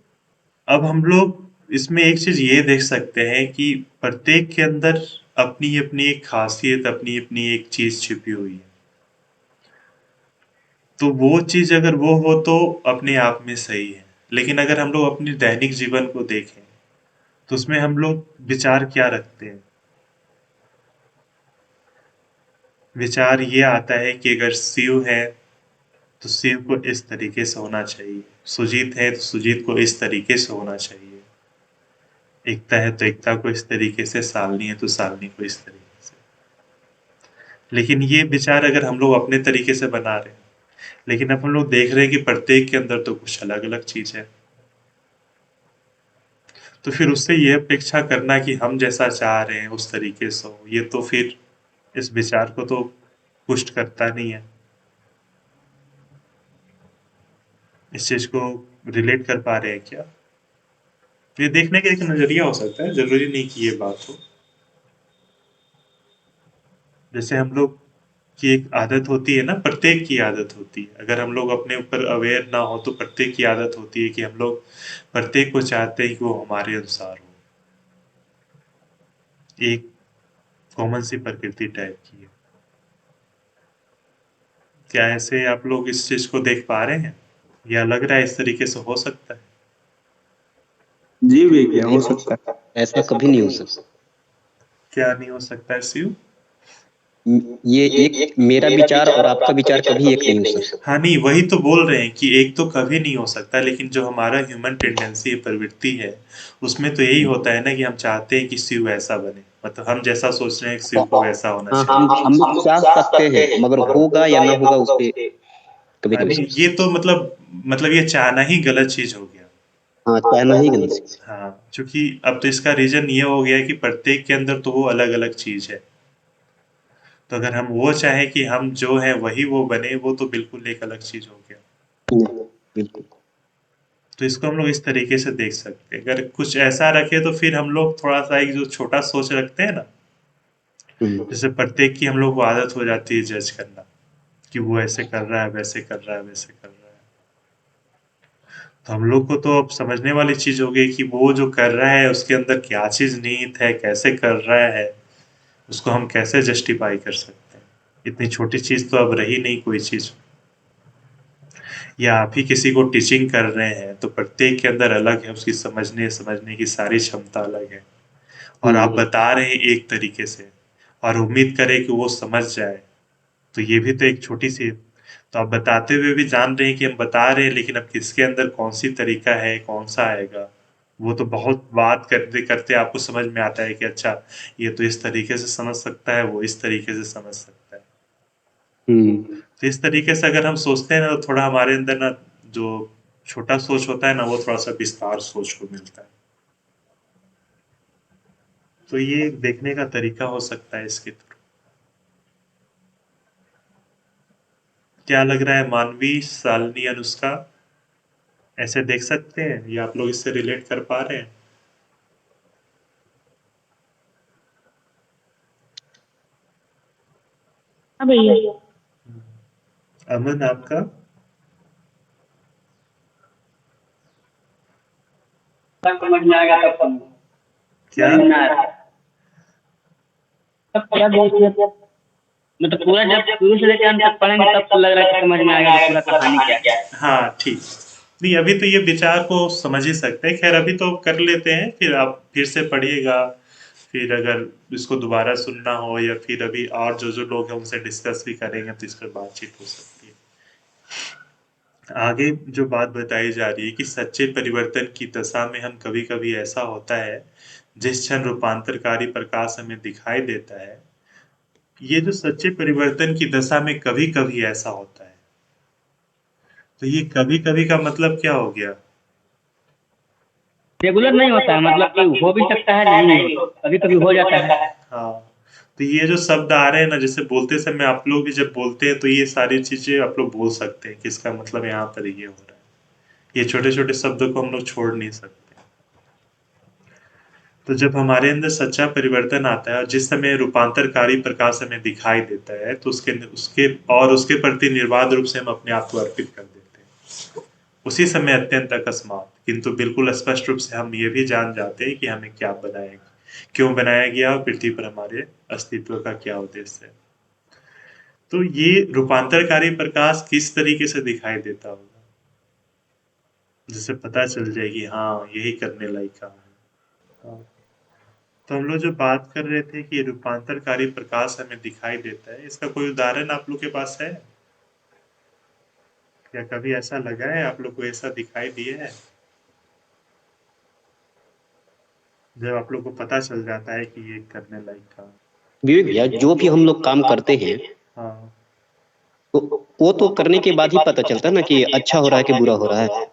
अब हम लोग इसमें एक चीज ये देख सकते हैं कि प्रत्येक के अंदर अपनी अपनी एक खासियत, अपनी अपनी एक चीज छिपी हुई है। तो वो चीज अगर वो हो तो अपने आप में सही है, लेकिन अगर हम लोग अपने दैनिक जीवन को देखें तो उसमें हम लोग विचार क्या रखते हैं? विचार ये आता है कि अगर शिव है तो शिव को इस तरीके से होना चाहिए, सुजीत है तो सुजीत को इस तरीके से होना चाहिए, एकता है तो एकता को इस तरीके से, सालनी है तो सालनी को इस तरीके से। लेकिन ये विचार अगर हम लोग अपने तरीके से बना रहे हैं, लेकिन अब हम लोग देख रहे हैं कि प्रत्येक के अंदर तो कुछ अलग अलग चीज है, तो फिर उससे ये अपेक्षा करना कि हम जैसा चाह रहे हैं उस तरीके से हो, ये तो फिर इस विचार को तो पुष्ट करता नहीं है। इस चीज को रिलेट कर पा रहे हैं क्या? ये देखने का एक नजरिया हो सकता है, जरूरी नहीं कि ये बात हो। जैसे हम लोग की एक आदत होती है ना, प्रत्येक की आदत होती है, अगर हम लोग अपने ऊपर अवेयर ना हो तो प्रत्येक की आदत होती है कि हम लोग प्रत्येक को चाहते हैं कि वो हमारे अनुसार हो। एक कॉमन सी प्रकृति टाइप की है। क्या ऐसे आप लोग इस चीज को देख पा रहे हैं, या लग रहा है इस तरीके से हो सकता है? जी भैया, हो सकता है। ऐसा कभी नहीं हो सकता। क्या नहीं हो सकता है शिव? ये एक मेरा विचार और आपका विचार कभी एक नहीं हो सकता। हाँ नहीं, वही तो बोल रहे हैं कि एक तो कभी नहीं हो सकता, लेकिन जो हमारा ह्यूमन टेंडेंसी प्रवृत्ति है उसमें तो यही होता है ना कि हम चाहते हैं कि शिव ऐसा बने, मतलब हम जैसा सोच रहे हैं कि शिव को वैसा होना हाँ, चाहिए। हम लोग चाह सकते हैं, मगर होगा या ना होगा उस पे कभी हाँ नहीं हो नहीं, सकता। ये तो मतलब ये चाहना ही गलत चीज हो गया। हाँ, चाहना ही गलत। हाँ, क्योंकि अब तो इसका रीजन ये हो गया है कि प्रत्येक के अंदर तो वो अलग अलग चीज है। तो अगर हम वो चाहें कि हम जो है वही वो बने, वो तो बिल्कुल एक अलग चीज हो गया। नहीं, बिल्कुल। तो इसको हम लोग इस तरीके से देख सकते हैं। अगर कुछ ऐसा रखे तो फिर हम लोग थोड़ा सा एक जो छोटा सोच रखते हैं ना, जैसे प्रत्येक की हम लोग को आदत हो जाती है जज करना कि वो ऐसे कर रहा है, वैसे कर रहा है, वैसे कर रहा है। तो हम लोग को तो अब समझने वाली चीज हो गई कि वो जो कर रहा है उसके अंदर क्या चीज निहित है, कैसे कर रहा है, उसको हम कैसे जस्टिफाई कर सकते हैं। इतनी छोटी चीज तो अब रही नहीं कोई चीज। या आप ही किसी को टीचिंग कर रहे हैं तो प्रत्येक के अंदर अलग है, उसकी समझने समझने की सारी क्षमता अलग है, और आप बता रहे हैं एक तरीके से और उम्मीद करें कि वो समझ जाए, तो ये भी तो एक छोटी सी। तो आप बताते हुए भी जान रहे हैं कि हम बता रहे हैं, लेकिन अब किसके अंदर कौन सी तरीका है, कौन सा आएगा, वो तो बहुत बात करते करते आपको समझ में आता है कि अच्छा ये तो इस तरीके से समझ सकता है, वो इस तरीके से समझ सकता है। तो इस तरीके से अगर हम सोचते हैं ना, तो थोड़ा हमारे अंदर ना जो छोटा सोच होता है ना, वो थोड़ा सा विस्तार सोच को मिलता है। तो ये एक देखने का तरीका हो सकता है इसके थ्रू। क्या लग रहा है मानवी, शालिनी, अनुष्का, ऐसे देख सकते हैं या आप लोग इससे रिलेट कर पा रहे हैं? हाँ भैया। अमन, आपका? समझ में आएगा तब समझ क्या? समझ में आएगा। तब क्या बोलते हैं? मतलब पूरा जब शुरू से लेकर अंत तक पढ़ेंगे तब तो लग रहा है कि समझ में आएगा कि पूरा कहानी क्या है। हाँ ठीक। नहीं, अभी तो ये विचार को समझ ही सकते हैं। खैर अभी तो कर लेते हैं, फिर आप फिर से पढ़िएगा, फिर अगर इसको दोबारा सुनना हो या फिर अभी और जो जो लोग हैं उनसे डिस्कस भी करेंगे तो इस पर बातचीत हो सकती है। आगे जो बात बताई जा रही है कि सच्चे परिवर्तन की दशा में हम कभी कभी ऐसा होता है जिस क्षण रूपांतरकारी प्रकाश हमें दिखाई देता है। ये जो सच्चे परिवर्तन की दशा में कभी कभी ऐसा होता है, तो ये कभी कभी का मतलब क्या हो गया? रेगुलर नहीं होता है, मतलब कि हो भी सकता है, नहीं भी हो, कभी कभी हो जाता है। हाँ, तो ये जो शब्द आ रहे हैं ना, जैसे बोलते समय आप लोग भी जब बोलते हैं तो ये सारी चीजें आप लोग बोल सकते हैं कि इसका मतलब यहाँ पर ये हो रहा है। ये छोटे छोटे शब्दों को हम लोग छोड़ नहीं सकते। तो जब हमारे अंदर सच्चा परिवर्तन आता है और जिस समय रूपांतरकारी प्रकाश हमें दिखाई देता है, तो उसके उसके और उसके प्रति निर्बाध रूप से हम अपने आप को अर्पित कर देते हैं। उसी समय अत्यंत अकस्मात किंतु बिल्कुल स्पष्ट रूप से हम ये भी जान जाते हैं कि हमें क्या बनाया, क्यों बनाया गया और पृथ्वी पर हमारे अस्तित्व का क्या उद्देश्य है। तो ये रूपांतरकारी प्रकाश किस तरीके से दिखाई देता होगा, जिससे पता चल जाए कि हाँ यही करने लायक काम है। हाँ। तो हम लोग जो बात कर रहे थे कि रूपांतरकारी प्रकाश हमें दिखाई देता है, इसका कोई उदाहरण आप लोग के पास है? या कभी ऐसा लगा है आप लोग को, ऐसा दिखाई दिया है जब आप लोग को पता चल जाता है कि ये करने लायक काम? विवेक भैया, जो भी हम लोग काम करते हैं हाँ, तो वो तो करने के बाद ही पता चलता है ना कि अच्छा हो रहा है कि बुरा हो रहा है।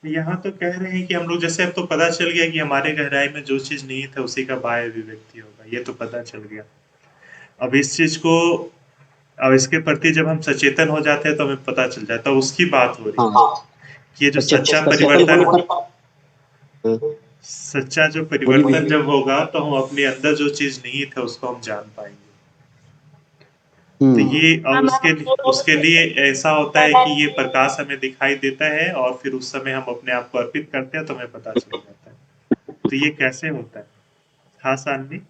यहाँ तो कह रहे हैं कि हम लोग जैसे अब तो पता चल गया कि हमारे गहराई में जो चीज निहित है उसी का बाह्य अभिव्यक्ति होगा, ये तो पता चल गया। अब इस चीज को, अब इसके प्रति जब हम सचेतन हो जाते हैं तो हमें पता चल जाता है, उसकी बात हो रही है हाँ, कि ये जो सच्चा सचेतन होने परिवर्तन, पर। हाँ, सच्चा जो बोलिए परिवर्तन भैया। जब होगा तो हम अपने अंदर जो चीज निहित है उसको हम जान पाएंगे। तो ये, और उसके लिए ऐसा होता है कि ये प्रकाश हमें दिखाई देता है और फिर उस समय हम अपने आप को अर्पित करते हैं तो हमें पता चल जाता है। तो ये कैसे होता है? हाँ सानवी?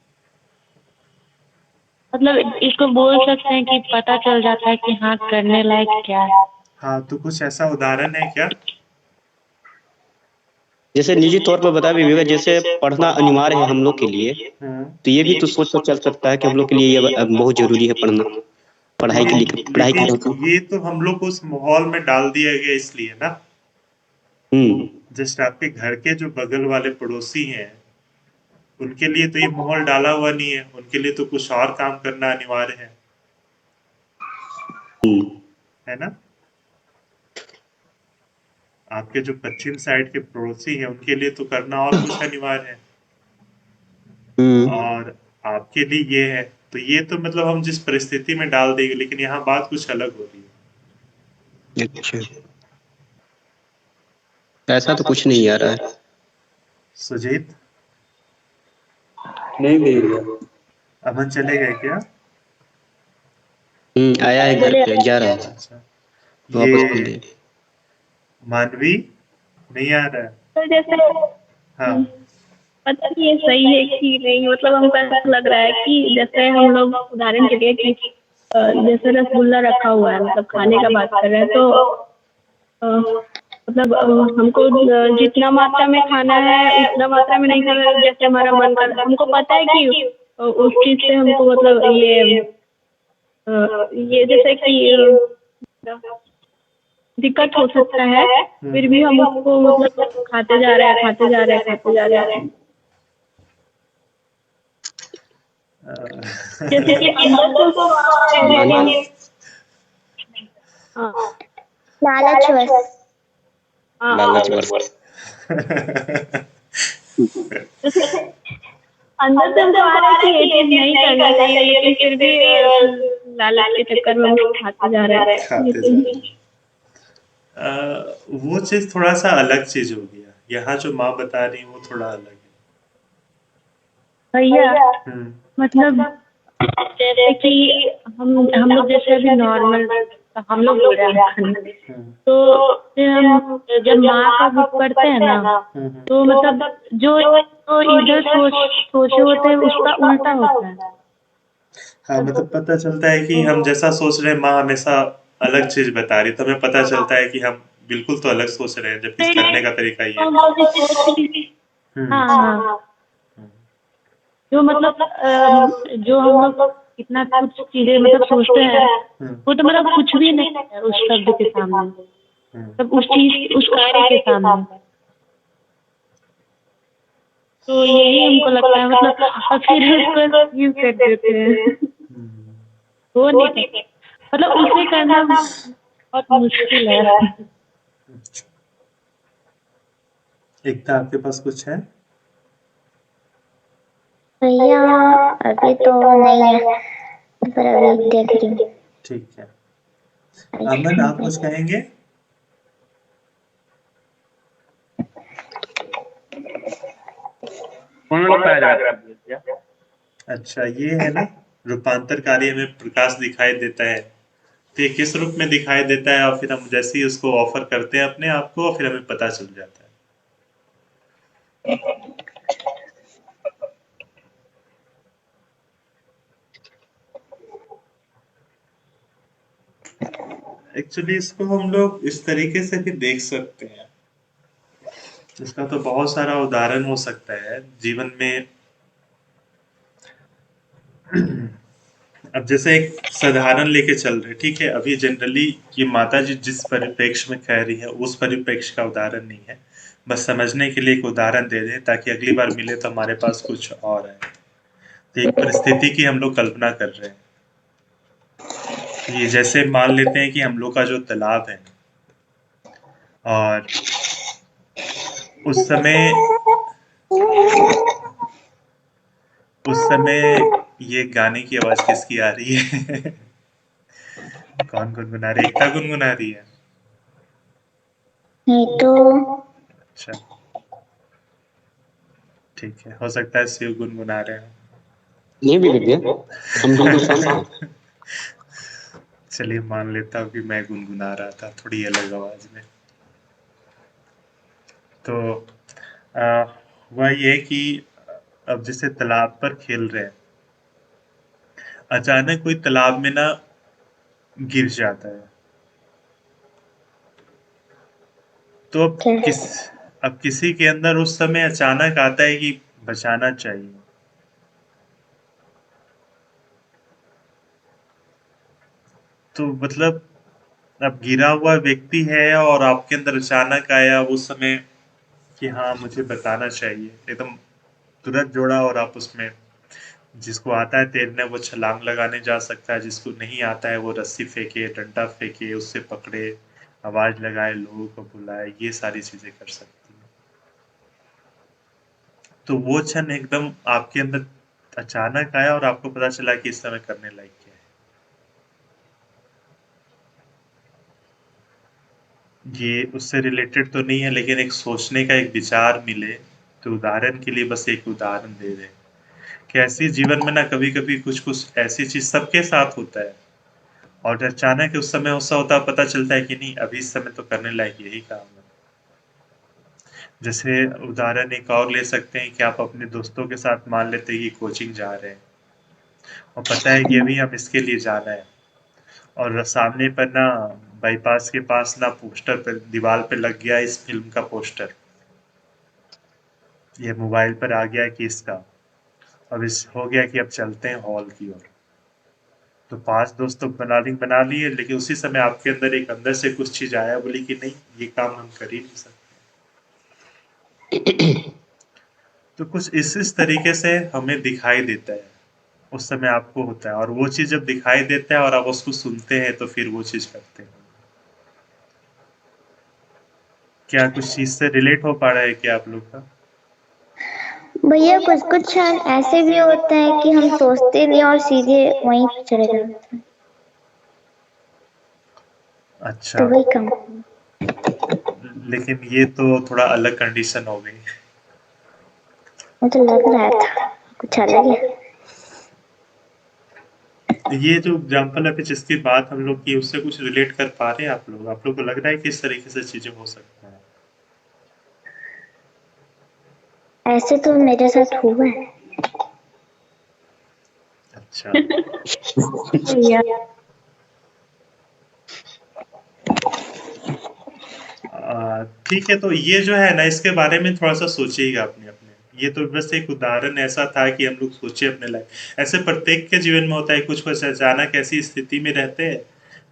मतलब इसको बोल सकते हैं कि पता चल जाता है कि हाँ करने लायक क्या है। हाँ, तो कुछ ऐसा उदाहरण है क्या? जैसे निजी तौर पर बता भी विवेक, जैसे पढ़ना अनिवार्य है हम लोग के लिए, हम्म। तो ये भी तो सोच कर चल सकता है कि हम लोग के लिए ये बहुत जरूरी है पढ़ना, पढ़ाई के लिए, पढ़ाई लेकिन करना चाहिए। ये तो हम लोग को उस माहौल में डाल दिया गया इसलिए ना। हम्म। जस्ट आपके घर के जो बगल वाले पड़ोसी हैं उनके लिए तो ये माहौल डाला हुआ नहीं है, उनके लिए तो कुछ और काम करना अनिवार्य है ना। आपके जो पश्चिम साइड के पड़ोसी हैं उनके लिए तो करना और कुछ अनिवार्य है, हम्म। और आपके लिए ये है। तो ये तो मतलब हम जिस परिस्थिति में डाल देंगे, लेकिन यहाँ बात कुछ अलग हो रही है। अच्छा, ऐसा तो कुछ नहीं आ रहा है। सुजीत, नहीं भैया। अमन चले गए क्या? आया है घर पे, जा रहा है अच्छा, वापस ये बोल दे। मानवी, नहीं आ रहा है? तो जैसे हाँ। पता नहीं ये सही है कि नहीं, मतलब हमको ऐसा लग रहा है कि जैसे हम लोग उदाहरण के लिए कि जैसे रसगुल्ला रखा हुआ है, मतलब खाने का बात कर रहे हैं, तो मतलब हमको जितना मात्रा में खाना है उतना मात्रा में नहीं खाना है, जैसे हमारा मन कर, हमको पता है कि उस चीज से हमको मतलब ये जैसे कि दिक्कत हो सकता है, फिर भी हम उसको मतलब खाते जा रहे हैं, खाते जा रहे हैं, खाते जा रहे हैं। जैसे कि अंदर से तो मान हाँ लालचवश। लालचवश। अंदर से हमको आ रहा है कि ये चीज नहीं करना चाहिए, लेकिन फिर भी लालच के चक्कर में हम लोग खाते जा रहे हैं। खाते जा रहे हैं। वो चीज थोड़ा सा अलग चीज हो गया, यहाँ जो माँ बता रही है वो थोड़ा अलग है। भैया हम्म। मतलब जैसे कि हम लोग जैसे अभी नॉर्मल हम लोग बोल रहे हैं खाने, तो फिर हम जब माँ का बुक पढ़ते हैं ना, तो मतलब जो तो इधर सोचे होते हैं उसका उल्टा होता है। हाँ, मतलब पता चलता है कि हम जैसा सोच रहे हैं माँ हमेशा अलग चीज बता रही, तो हमें पता चलता है कि हम बिल्कुल तो अलग सोच रहे हैं, जबकि इस करने का तरीका ये तो है। हम कभी सोच भी हाँ हाँ, जो मतलब जो हम लोग इतना कुछ चीजें मतलब सोचते हैं, वो तो मतलब कुछ भी नहीं है उस शब्द के सामने, मतलब उस चीज उस कार्य के सामने। तो यही हमको लगता है, मतलब और फिर उसको यूज कर देते हैं। वो नहीं कर, मतलब उसे करना बहुत मुश्किल है। एकता आपके पास कुछ है? भैया अभी तो नहीं है, पर अभी देख रही हूँ। ठीक है। अमन, आप कुछ कहेंगे? उन्होंने पैराग्राफ दिया भैया। अच्छा, ये है ना, रूपांतर कार्य में प्रकाश दिखाई देता है, तो ये किस रूप में दिखाई देता है, और फिर हम जैसे ही उसको ऑफर करते हैं अपने आप को, और फिर हमें पता चल जाता है। एक्चुअली इसको हम लोग इस तरीके से भी देख सकते हैं, इसका तो बहुत सारा उदाहरण हो सकता है जीवन में। अब जैसे एक साधारण लेके चल रहे, ठीक है, अभी जनरली ये माता जी जिस परिप्रेक्ष्य में कह रही है उस परिप्रेक्ष्य का उदाहरण नहीं है, बस समझने के लिए एक उदाहरण दे दें ताकि अगली बार मिले तो हमारे पास कुछ और है। तो एक परिस्थिति की हम लोग कल्पना कर रहे हैं कि जैसे मान लेते हैं कि हम लोग का जो तालाब है, और उस समय ये गाने की आवाज किसकी आ रही है? कौन गुनगुना रही है? एकता गुनगुना रही है? नहीं तो अच्छा, ठीक है, हो सकता है शिव गुनगुना रहे हो। नहीं भी भैया, हम बिल्कुल शांत हैं। चलिए मान लेता हूँ कि मैं गुनगुना रहा था थोड़ी अलग आवाज में। तो आ, हुआ ये कि अब जैसे तालाब पर खेल रहे हैं, अचानक कोई तालाब में ना गिर जाता है, तो अब किसी के अंदर उस समय अचानक आता है कि बचाना चाहिए। तो मतलब अब गिरा हुआ व्यक्ति है और आपके अंदर अचानक आया उस समय कि हाँ मुझे बताना चाहिए, एकदम तुरंत जोड़ा, और आप उसमें, जिसको आता है तैरने वो छलांग लगाने जा सकता है, जिसको नहीं आता है वो रस्सी फेंके, डंडा फेंके, उससे पकड़े, आवाज लगाए, लोगों को बुलाए, ये सारी चीजें कर सकती है। तो वो क्षण एकदम आपके अंदर अचानक आया और आपको पता चला कि इस समय करने लायक क्या है। ये उससे रिलेटेड तो नहीं है, लेकिन एक सोचने का एक विचार मिले, तो उदाहरण के लिए बस एक उदाहरण दे दें कि ऐसी जीवन में ना कभी कभी कुछ कुछ ऐसी चीज सबके साथ होता है, और अचानक उस समय ऐसा होता है, पता चलता है कि नहीं अभी इस समय तो करने लायक यही काम है। जैसे उदाहरण एक और ले सकते हैं कि आप अपने दोस्तों के साथ मान लेते हैं कि कोचिंग जा रहे हैं और पता है कि अभी हम इसके लिए जाना है, और सामने पर ना बाईपास के पास ना पोस्टर पे दीवार पे लग गया इस फिल्म का पोस्टर, ये मोबाइल पर आ गया कि इसका, अब इस हो गया कि अब चलते हैं हॉल की ओर। तो 5 दोस्त तो बना लिए, लेकिन उसी समय आपके अंदर एक अंदर से कुछ चीज आया, बोली कि नहीं ये काम हम कर ही नहीं सकते। तो कुछ इस तरीके से हमें दिखाई देता है, उस समय आपको होता है, और वो चीज जब दिखाई देता है और आप उसको सुनते हैं तो फिर वो चीज करते हैं। क्या कुछ चीज से रिलेट हो पा रहा है क्या आप लोग का? भैया कुछ कुछ क्षण ऐसे भी होते हैं कि हम सोचते नहीं और सीधे वहीं पे चले जाते हैं, अच्छा, तो वही काम। लेकिन ये तो थोड़ा अलग कंडीशन हो गई। मुझे लग रहा था कुछ अलग है। ये जो एग्जाम्पल अभी जिसकी बात हम लोग की उससे कुछ रिलेट कर पा रहे हैं आप लोग? आप लोग को लग रहा है कि इस तरीके से चीजें हो सकता है? ऐसे तो मेरे साथ हुआ है। अच्छा, ठीक है, तो ये जो है ना इसके बारे में थोड़ा सा सोचिएगा अपने अपने। ये तो बस एक उदाहरण ऐसा था कि हम लोग सोचे अपने लाइफ, ऐसे प्रत्येक के जीवन में होता है। कुछ कुछ अचानक ऐसी स्थिति में रहते हैं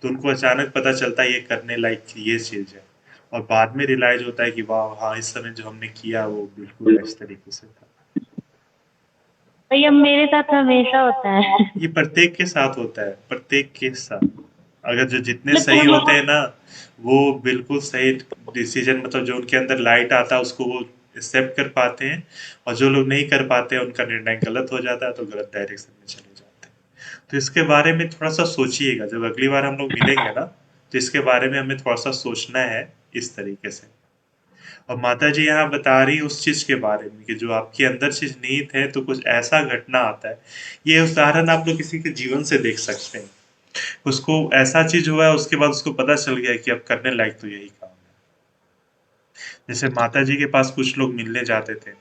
तो उनको अचानक पता चलता है ये करने लायक ये चीज है, और बाद में रियलाइज होता है कि वाह हाँ इस समय जो हमने किया वो बिल्कुल इस तरीके से था। भैया मेरे साथ हमेशा होता है। ये प्रत्येक के साथ होता है, प्रत्येक के साथ। अगर जो जितने मतलब सही हम होते हैं ना वो बिल्कुल सही डिसीजन, मतलब जो उनके अंदर लाइट आता है उसको वो एक्सेप्ट कर पाते हैं, और जो लोग नहीं कर पाते हैं उनका निर्णय गलत हो जाता है तो गलत डायरेक्शन में चले जाते हैं। तो इसके बारे में थोड़ा सा सोचिएगा, जब अगली बार हम लोग मिलेंगे ना तो इसके बारे में हमें थोड़ा सा सोचना है इस तरीके से। और माता जी यहाँ बता रही उस चीज के बारे में कि जो आपके अंदर चीज निहित है तो कुछ ऐसा घटना आता है। ये उदाहरण आप लोग किसी के जीवन से देख सकते हैं, उसको ऐसा चीज हुआ है उसके बाद उसको पता चल गया कि अब करने लायक तो यही काम है। जैसे माता जी के पास कुछ लोग मिलने जाते थे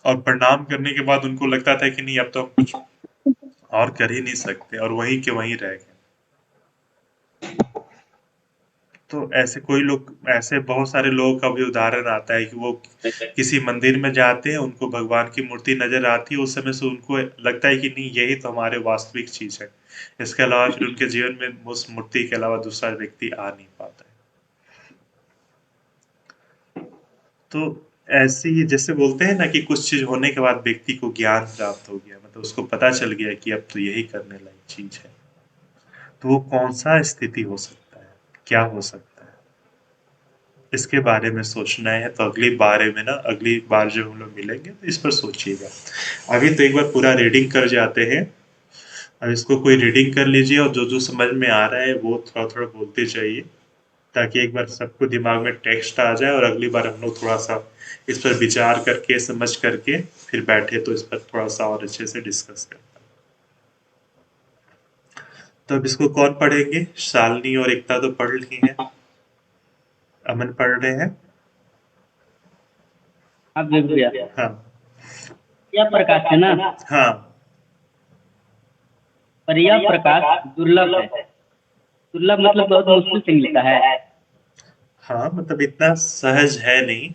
और प्रणाम करने के बाद उनको लगता था कि नहीं अब तो हम कुछ और कर ही नहीं सकते, और वहीं के वहीं रह गए। तो ऐसे कोई लोग, ऐसे बहुत सारे लोगों का भी उदाहरण आता है कि वो किसी मंदिर में जाते हैं, उनको भगवान की मूर्ति नजर आती है, उस समय से उनको लगता है कि नहीं यही तो हमारे वास्तविक चीज है। इसके अलावा फिर उनके जीवन में उस मूर्ति के अलावा दूसरा व्यक्ति आ नहीं पाता है। तो ऐसे ही जैसे बोलते हैं ना कि कुछ चीज होने के बाद व्यक्ति को ज्ञान प्राप्त हो गया, मतलब उसको पता चल गया कि अब तो यही करने लायक चीज है। तो वो कौन सा स्थिति हो सकता है, क्या हो सकता है, इसके बारे में सोचना है। तो अगली बारे में ना, अगली बार जब हम लोग मिलेंगे तो इस पर सोचिएगा। अभी तो एक बार पूरा रीडिंग कर जाते हैं। अब इसको कोई रीडिंग कर लीजिए और जो जो समझ में आ रहा है वो थोड़ा थोड़ा बोलते जाइए, ताकि एक बार सबको दिमाग में टेक्स्ट आ जाए और अगली बार हम लोग थोड़ा सा इस पर विचार करके समझ करके फिर बैठे तो इस पर थोड़ा सा और अच्छे से डिस्कस करते हैं। तो अब इसको कौन पढ़ेंगे? शालिनी और एकता तो पढ़ ली है, अमन पढ़ रहे हैं। हाँ भैया, हाँ यह प्रकाश है ना, हाँ पर यह प्रकाश दुर्लभ है। दुर्लभ मतलब बहुत मुश्किल से मिलता है। हाँ, मतलब इतना सहज है नहीं,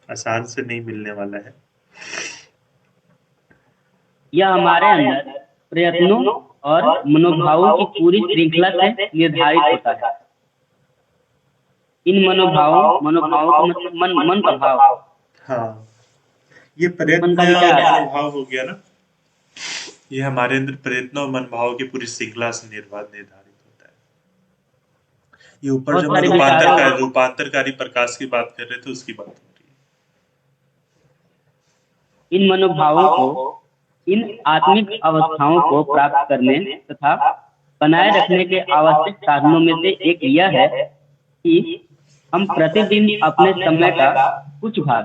आसान से नहीं मिलने वाला है। यह हमारे अंदर प्रयत्नों और मनोभावों की पूरी श्रृंखला से निर्धारित होता है। इन मनोभावों का मतलब मन का भाव। हाँ, ये मन प्रयत्न का और विचार। मनोभाव हो गया ना, ये हमारे अंदर प्रयत्न और मनोभाव की पूरी श्रृंखला से निर्धारित होता है। ये ऊपर बहुत जो हम सारे विचारों रूपांतरकारी प्रकाश की बात कर रहे थे उसकी बात हो रही है। इन मनोभावों को, इन आत्मिक अवस्थाओं को प्राप्त करने तथा बनाए रखने के आवश्यक साधनों में से एक यह है कि हम प्रतिदिन अपने समय का कुछ भाग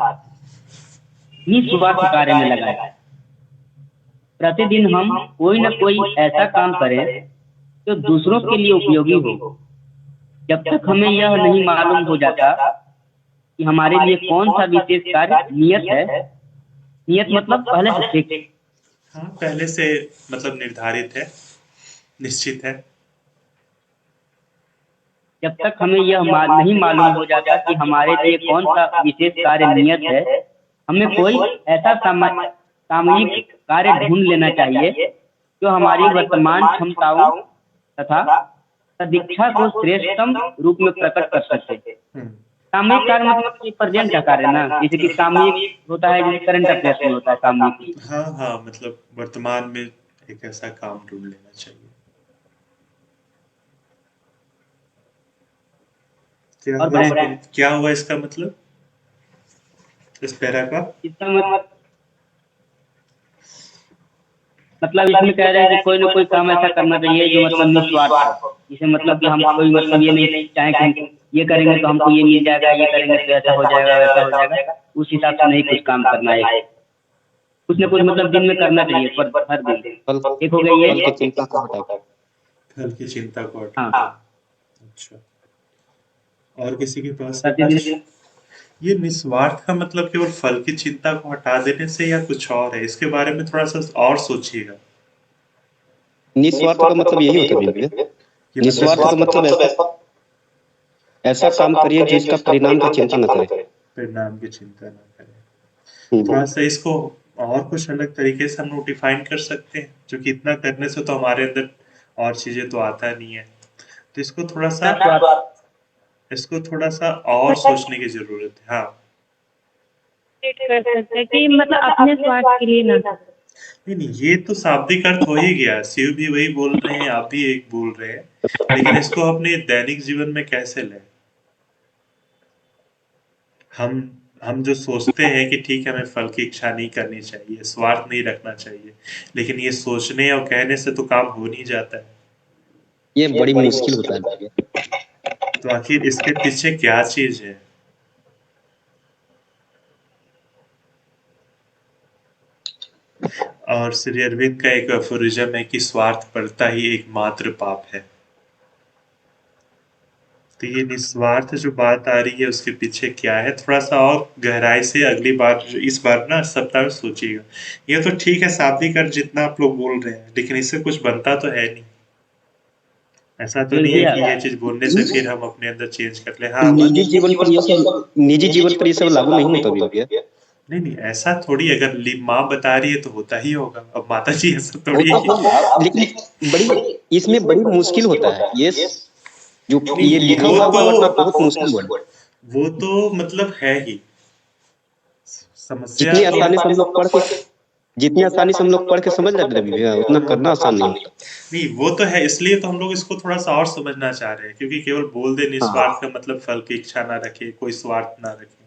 निस्वार्थ कार्य में लगाएं। प्रतिदिन हम कोई न कोई ऐसा काम करें जो दूसरों के लिए उपयोगी हो। जब तक हमें यह नहीं मालूम हो जाता कि हमारे लिए कौन सा विशेष कार्य नियत है। नियत मतलब पहले से फिक्स। हाँ, पहले से मतलब निर्धारित है, निश्चित है। जब तक हमें यह नहीं मालूम हो जाता कि हमारे लिए कौन सा विशेष कार्य नियत है, हमें कोई ऐसा सामयिक कार्य ढूंढ लेना चाहिए जो हमारी वर्तमान क्षमताओं तथा सदिच्छा को श्रेष्ठतम रूप में प्रकट कर सके। सामयिक कार्य मतलब कि प्रेजेंट का कार्य ना, जैसे कि सामयिक होता है, जैसे करंट अफेयर्स में होता है सामयिक। हाँ हाँ, मतलब वर्तमान में एक ऐसा काम ढूंढ लेना चाहिए। क्या हुआ इसका मतलब, इस पैरा का? इसका मतलब इसमें कह रहे हैं कि कोई ना कोई काम ऐसा करना चाहिए जो मतलब निस्वार्थ हो। इसे मतलब कि हम कोई मतलब ये नहीं चाहे कि हम ये करेंगे तो हमको ये मिल जाएगा, ये करेंगे तो ऐसा हो जाएगा, वैसा हो जाएगा, उस हिसाब से नहीं कुछ काम करना है। कुछ न कुछ मतलब दिन में करना चाहिए, पर हर दिन। एक हो गई ये चिंता को हटा, फल की चिंता को हटा। हाँ। अच्छा, और किसी के पास प्रतिदिन ये निस्वार्थ का मतलब केवल फल की चिंता को हटा देने से या कुछ और है? इसके बारे में थोड़ा सा और सोचिएगा। निस्वार्थ का मतलब यही होता है भैया। निस्वार्थ का मतलब ऐसा काम करिए जिसका परिणाम की चिंता न करें। परिणाम की चिंता न करें। थोड़ा सा इसको और कुछ अलग तरीके से हम डिफाइन कर सकते हैं, जो कि इतना करने से तो हमारे अंदर और चीजें तो आता नहीं है, तो इसको थोड़ा सा और सोचने की जरूरत है। हाँ, कर सकते हैं कि मतलब अपने स्वार्थ के लिए ना करें। नहीं, ये तो शाब्दिक अर्थ हो ही गया। शिव भी वही बोल रहे हैं, आप भी एक बोल रहे हैं, लेकिन इसको अपने दैनिक जीवन में कैसे लें? हम जो सोचते हैं कि ठीक है, हमें फल की इच्छा नहीं करनी चाहिए, स्वार्थ नहीं रखना चाहिए, लेकिन ये सोचने और कहने से तो काम हो नहीं जाता है। ये बड़ी मुश्किल होता है भैया। तो आखिर इसके पीछे क्या चीज है? और श्री अरविंद का एक अफोरिज्म है कि स्वार्थ पड़ता ही एकमात्र पाप है। तो ये निस्वार्थ जो बात आ रही है, उसके पीछे क्या है, थोड़ा सा और गहराई से अगली बार, इस बार ना सप्ताह में सोचिएगा। ये तो ठीक है शाब्दिक अर्थ जितना आप लोग बोल रहे हैं, लेकिन इससे कुछ बनता तो है नहीं। ऐसा तो नहीं है कि ये चीज बोलने से फिर हम अपने अंदर चेंज कर ले। हाँ, निजी जीवन पर ये सब लागू नहीं होता भैया। नहीं, ऐसा थोड़ी, अगर माँ बता रही है तो होता ही होगा। अब माता जी ऐसा थोड़ी है लेकिन बड़ी इसमें बड़ी मुश्किल होता है ये जो ये लिखा हुआ वर्ड बहुत मुश्किल वर्ड। वो तो मतलब है ही समस्या। जितनी आसानी से हम लोग पढ़ के समझ लेते हैं भैया, उतना करना आसान नहीं होता। नहीं, वो तो है, इसलिए तो हम लोग इसको थोड़ा सा और समझना चाह रहे हैं, क्योंकि केवल बोल दे निस्वार्थ का मतलब फल की इच्छा ना रखे, कोई स्वार्थ ना रखे,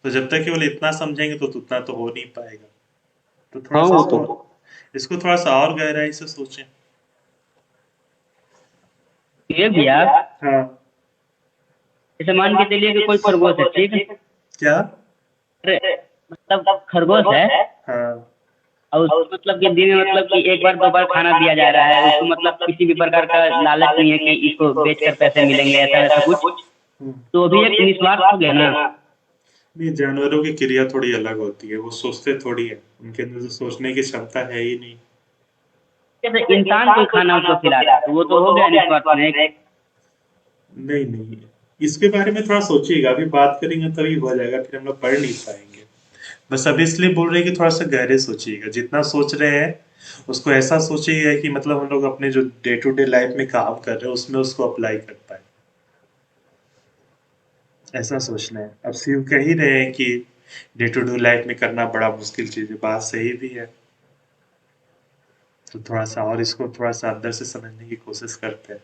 तो जब तक केवल इतना समझेंगे तो उतना तो हो नहीं पाएगा। तो थोड़ा सा इसको थोड़ा सा और गहराई से सोचें। ये भैया, हाँ, जैसे मान के चलिए कि कोई खरगोश है, ठीक है? क्या मतलब खरगोश है, हाँ, और उसको मतलब कि दिन में मतलब कि एक बार 2 बार खाना दिया जा रहा है, उसको मतलब किसी भी प्रकार का लालच नहीं है कि इसको बेचकर पैसे मिलेंगे, ऐसा वैसा कुछ, तो भी एक निस्वार्थ हो गया ना। नहीं, जानवरों की क्रिया थोड़ी अलग होती है, वो सोचते थोड़ी है, उनके अंदर तो सोचने की क्षमता है ही नहीं। जैसे इंसान को खाना उसको खिला रहा है, तो वो तो हो गया निस्वार्थ में। नहीं, इसके बारे में थोड़ा सोचिएगा, अभी बात करेंगे तभी हो जाएगा, फिर हम लोग पढ़ नहीं पाएंगे। बस अभी इसलिए बोल रहे हैं कि थोड़ा सा गहरे सोचिएगा। जितना सोच रहे हैं उसको ऐसा सोचिएगा कि मतलब हम लोग अपने जो डे टू डे लाइफ में काम कर रहे हैं उसमें उसको अप्लाई कर पाए, ऐसा सोचना है। अब शिव कह ही रहे हैं कि डे टू डे लाइफ में करना बड़ा मुश्किल चीज है, बात सही भी है। तो थोड़ा सा और इसको थोड़ा सा अंदर से समझने की कोशिश करते हैं।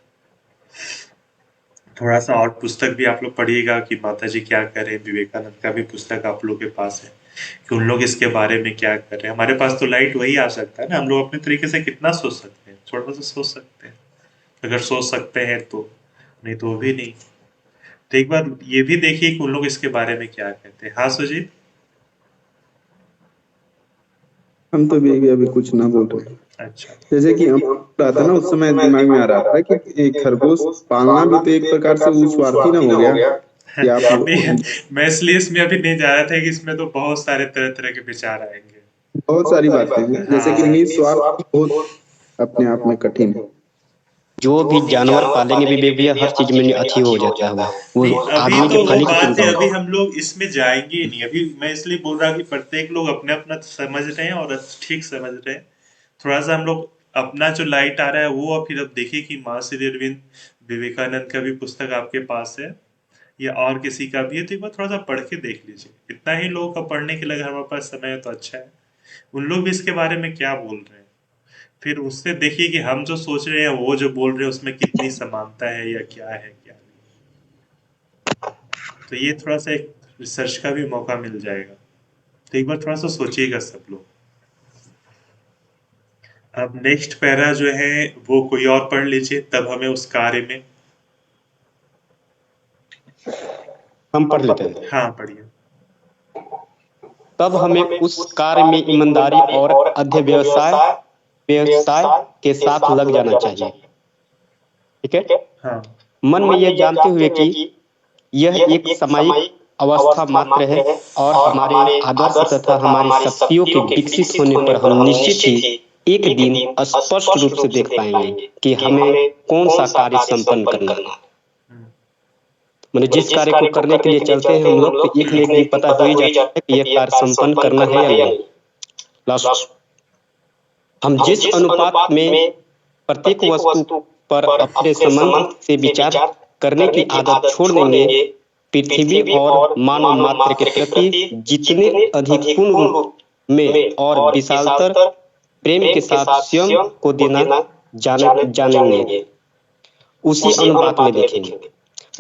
थोड़ा सा और पुस्तक भी आप लोग पढ़िएगा कि माता जी क्या कर रहे हैं। विवेकानंद का भी पुस्तक आप लोग के पास है कि उन लोग इसके बारे में क्या कर रहे हैं। हमारे पास तो लाइट वही आ सकता है ना, हम लोग अपने तरीके से कितना सोच सकते हैं, थोड़ा सा सोच सकते हैं, अगर सोच सकते हैं तो, नहीं तो भी नहीं। तो एक बार ये भी देखिए कि उन लोग इसके बारे में क्या कहते हैं। हाँ सुजीत, हम तो भी अभी कुछ ना बोल रहे। अच्छा, जैसे कि हम रहा था ना, उस समय दिमाग में आ रहा था कि एक खरगोश पालना भी तो एक प्रकार से वो स्वार्थी ना हो गया। कि आप लोग मैं इसलिए इसमें अभी नहीं जा रहा था कि इसमें तो बहुत सारे तरह तरह के विचार आएंगे। बहुत सारी बातें हैं, जैसे कि हाँ निस्वार्थ बहुत अपने आप में कठिन है। जो भी जानवर पालेंगे भी भैया हर चीज में अच्छी हो जाता है वो नहीं, अभी आदमी तो के वो फल की बात चिंता है, होती अभी है। हम लोग इसमें जाएंगे ही नहीं। अभी मैं इसलिए बोल रहा कि प्रत्येक लोग अपने अपना समझ रहे हैं और ठीक समझ रहे हैं। थोड़ा सा हम लोग अपना जो लाइट आ रहा है वो, और फिर अब देखिए कि महर्षि अरविंद विवेकानंद का भी पुस्तक आपके पास है या और किसी का भी है, तो एक बार थोड़ा सा पढ़ के देख लीजिए। इतना ही लोगों का पढ़ने के लिए अगर हमारे पास समय है तो अच्छा है। उन लोग भी इसके बारे में क्या बोल रहे हैं, फिर उससे देखिए कि हम जो सोच रहे हैं वो जो बोल रहे हैं उसमें कितनी समानता है या क्या है क्या नहीं। तो ये थोड़ा सा एक रिसर्च का भी मौका मिल जाएगा। तो एक बार थोड़ा सा सोचिएगा सब लोग। अब नेक्स्ट पैरा जो है वो कोई और पढ़ लीजिए, तब हमें उस कार्य में। हम पढ़ लेते हैं। हाँ पढ़िए। तब हमें उस कार्य में ईमानदारी और अध्यवसाय व्यवसाय के साथ लग जाना चाहिए। ठीक है। हाँ मन में यह जानते हुए कि यह एक सामयिक अवस्था मात्र है और हमारे आदर्श तथा हमारी शक्तियों के विकसित होने पर हम निश्चित ही एक दिन स्पष्ट रूप से देख पाएंगे कि हमें कौन सा कार्य संपन्न करना है। मतलब जिस कार्य को करने के लिए चलते हैं हम लोग, तो एक न एक दिन पता हो ही जाता है कि यह कार्य संपन्न करना है या नहीं। लास्ट हम जिस अनुपात में प्रत्येक वस्तु पर अपने संबंध से विचार करने की आदत छोड़ देंगे, पृथ्वी और मानव मात्र के प्रति जितने अधिक पूर्ण रूप में और विशालतर प्रेम के साथ स्वयं को देना जानेंगे, उसी अनुपात में देखेंगे।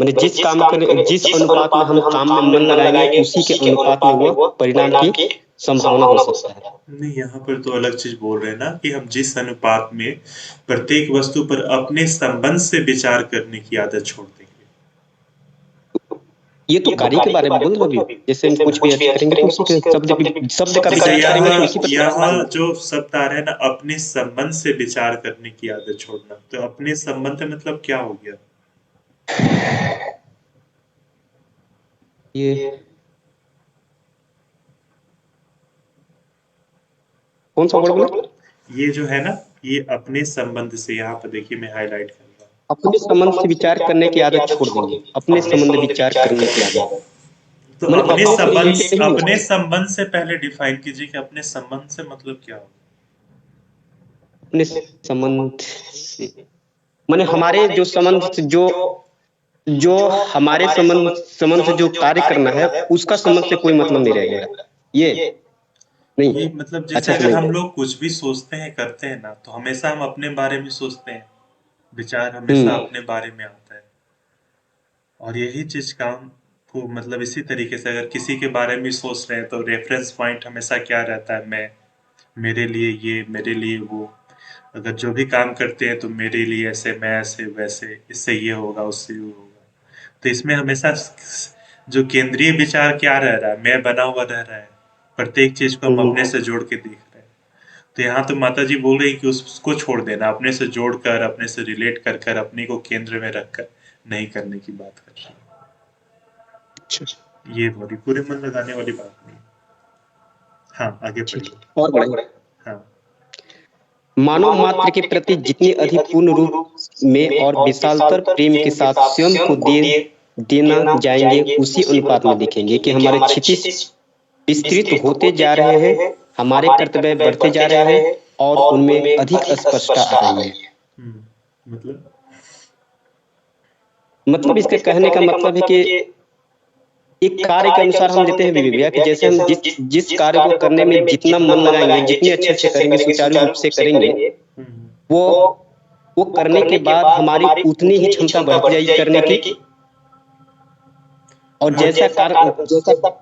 मैंने जिस अनुपात में हम काम में मन लगाएंगे उसी के अनुपात में वो परिणाम की संभावना हो सकता है। नहीं, यहाँ पर तो अलग चीज बोल रहे हैं ना कि हम जिस अनुपात में प्रत्येक वस्तु पर अपने संबंध से विचार करने की आदत छोड़ देंगे। ये तो कार्य के बारे में बोल रहा हूँ। जैसे हम कुछ भी अर्थ करेंगे तो उसी के शब्द का विचार करेंगे तो उसी पर। यहाँ जो शब्द आ रहा है ना, अपने संबंध से विचार करने की आदत छोड़ना, तो अपने संबंध मतलब क्या हो गया? ये कौन सा वर्ड बोला? ये जो है ना, ये अपने संबंध से, यहाँ पर देखिए मैं हाईलाइट कर रहा हूँ। अपने संबंध से विचार करने की आदत छोड़ देंगे। अपने संबंध विचार करने की आदत, तो अपने संबंध से पहले डिफाइन कीजिए कि अपने संबंध से मतलब क्या हो। अपने संबंध से माने हमारे जो संबंध जो हमारे संबंध से जो कार्य करना है उसका संबंध से कोई मतलब नहीं रहेगा। ये नहीं, ये मतलब जैसे अगर हम लोग कुछ भी सोचते हैं करते हैं ना, तो हमेशा हम अपने बारे में सोचते हैं, विचार हमेशा अपने बारे में आता है। और यही चीज काम को मतलब इसी तरीके से अगर किसी के बारे में सोच रहे हैं तो रेफरेंस पॉइंट हमेशा क्या रहता है? मैं, मेरे लिए ये, मेरे लिए वो। अगर जो भी काम करते हैं तो मेरे लिए ऐसे, मैं ऐसे वैसे, इससे ये होगा उससे वो होगा। तो इसमें हमेशा जो केंद्रीय विचार क्या रह रहा है? मैं बना हुआ रह रहा है। प्रत्येक चीज को हम अपने से जोड़ के देख रहे हैं। तो यहाँ तो माता जी बोल रही कि उसको छोड़ देना, अपने से जोड़कर, अपने से रिलेट कर कर, अपने को केंद्र में रखकर नहीं करने की बात कर रही है। ये बड़ी पूरे मन लगाने वाली बात नहीं। हाँ आगे पढ़िए और बढ़िए। हाँ। मानव मात्र के प्रति जितने अधिक पूर्ण रूप में और विशालतर प्रेम के साथ स्वयं को देना जाएंगे, उसी अनुपात में देखेंगे कि हमारे क्षितिज विस्तृत होते जा रहे हैं, हमारे कर्तव्य बढ़ते जा रहे हैं और उनमें अधिक स्पष्टता आ रही है। मतलब इसके कहने का मतलब है कि एक कार्य के अनुसार हम देते हैं भैया कि जैसे हम जिस कार्य को करने में जितना मन लगाएंगे, जितने अच्छे से करेंगे, सुचारू रूप से करेंगे, वो करने के बाद हमारी उतनी ही क्षमता बढ़ती जाएगी करने की। और जैसा कार्य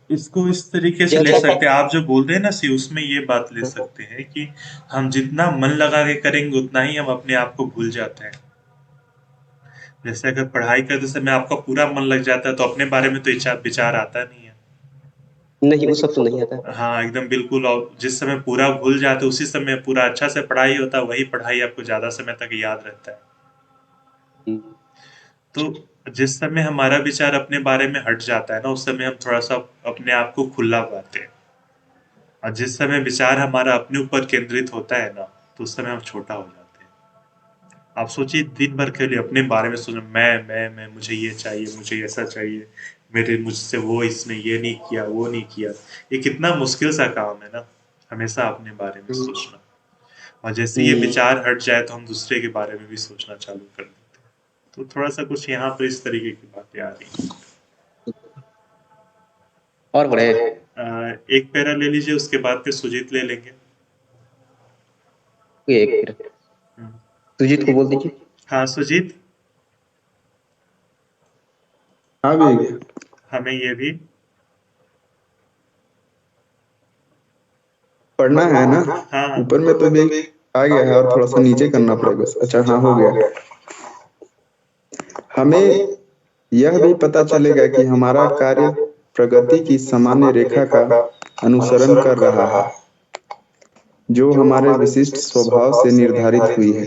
इसको इस तरीके से ले सकते हैं, आप जो बोल रहे हैं ना सी, उसमें ये बात ले सकते हैं कि हम जितना मन लगा के करेंगे उतना ही हम अपने आप को भूल जाते हैं। जैसे अगर पढ़ाई करते समय आपका पूरा मन लग जाता है तो अपने बारे में तो विचार आता नहीं है। नहीं, वो सब तो नहीं आता। हाँ एकदम बिल्कुल। और जिस समय पूरा भूल जाते उसी समय पूरा अच्छा से पढ़ाई होता है, वही पढ़ाई आपको ज्यादा समय तक याद रहता है। तो जिस समय हमारा विचार अपने बारे में हट जाता है ना, उस समय हम थोड़ा सा अपने आप को खुला पाते हैं, और जिस समय विचार हमारा अपने ऊपर केंद्रित होता है ना, तो उस समय हम छोटा हो जाते हैं। आप सोचिए, दिन भर के लिए अपने बारे में सोचना, मैं मुझे ये चाहिए, मुझे ऐसा चाहिए, मेरे मुझसे वो इसने ये नहीं किया, वो नहीं किया। ये कितना मुश्किल सा काम है ना, हमेशा अपने बारे में सोचना। और जैसे ये विचार हट जाए तो हम दूसरे के बारे में भी सोचना चालू कर देते हैं। तो थोड़ा सा कुछ यहाँ पर इस तरीके की बातें आ रही हैं। और बड़े एक पैरा ले लीजिए, उसके बाद फिर सुजीत ले लेंगे। एक सुजीत को बोल दीजिए। हाँ सुजीत, हाँ भी हमें ये भी पढ़ना है ना। हाँ ऊपर में तो भी आ गया है और थोड़ा सा नीचे करना पड़ेगा। अच्छा हाँ, हो गया। हमें यह भी पता चलेगा कि हमारा कार्य प्रगति की सामान्य रेखा का अनुसरण कर रहा है, जो हमारे विशिष्ट स्वभाव से निर्धारित हुई है।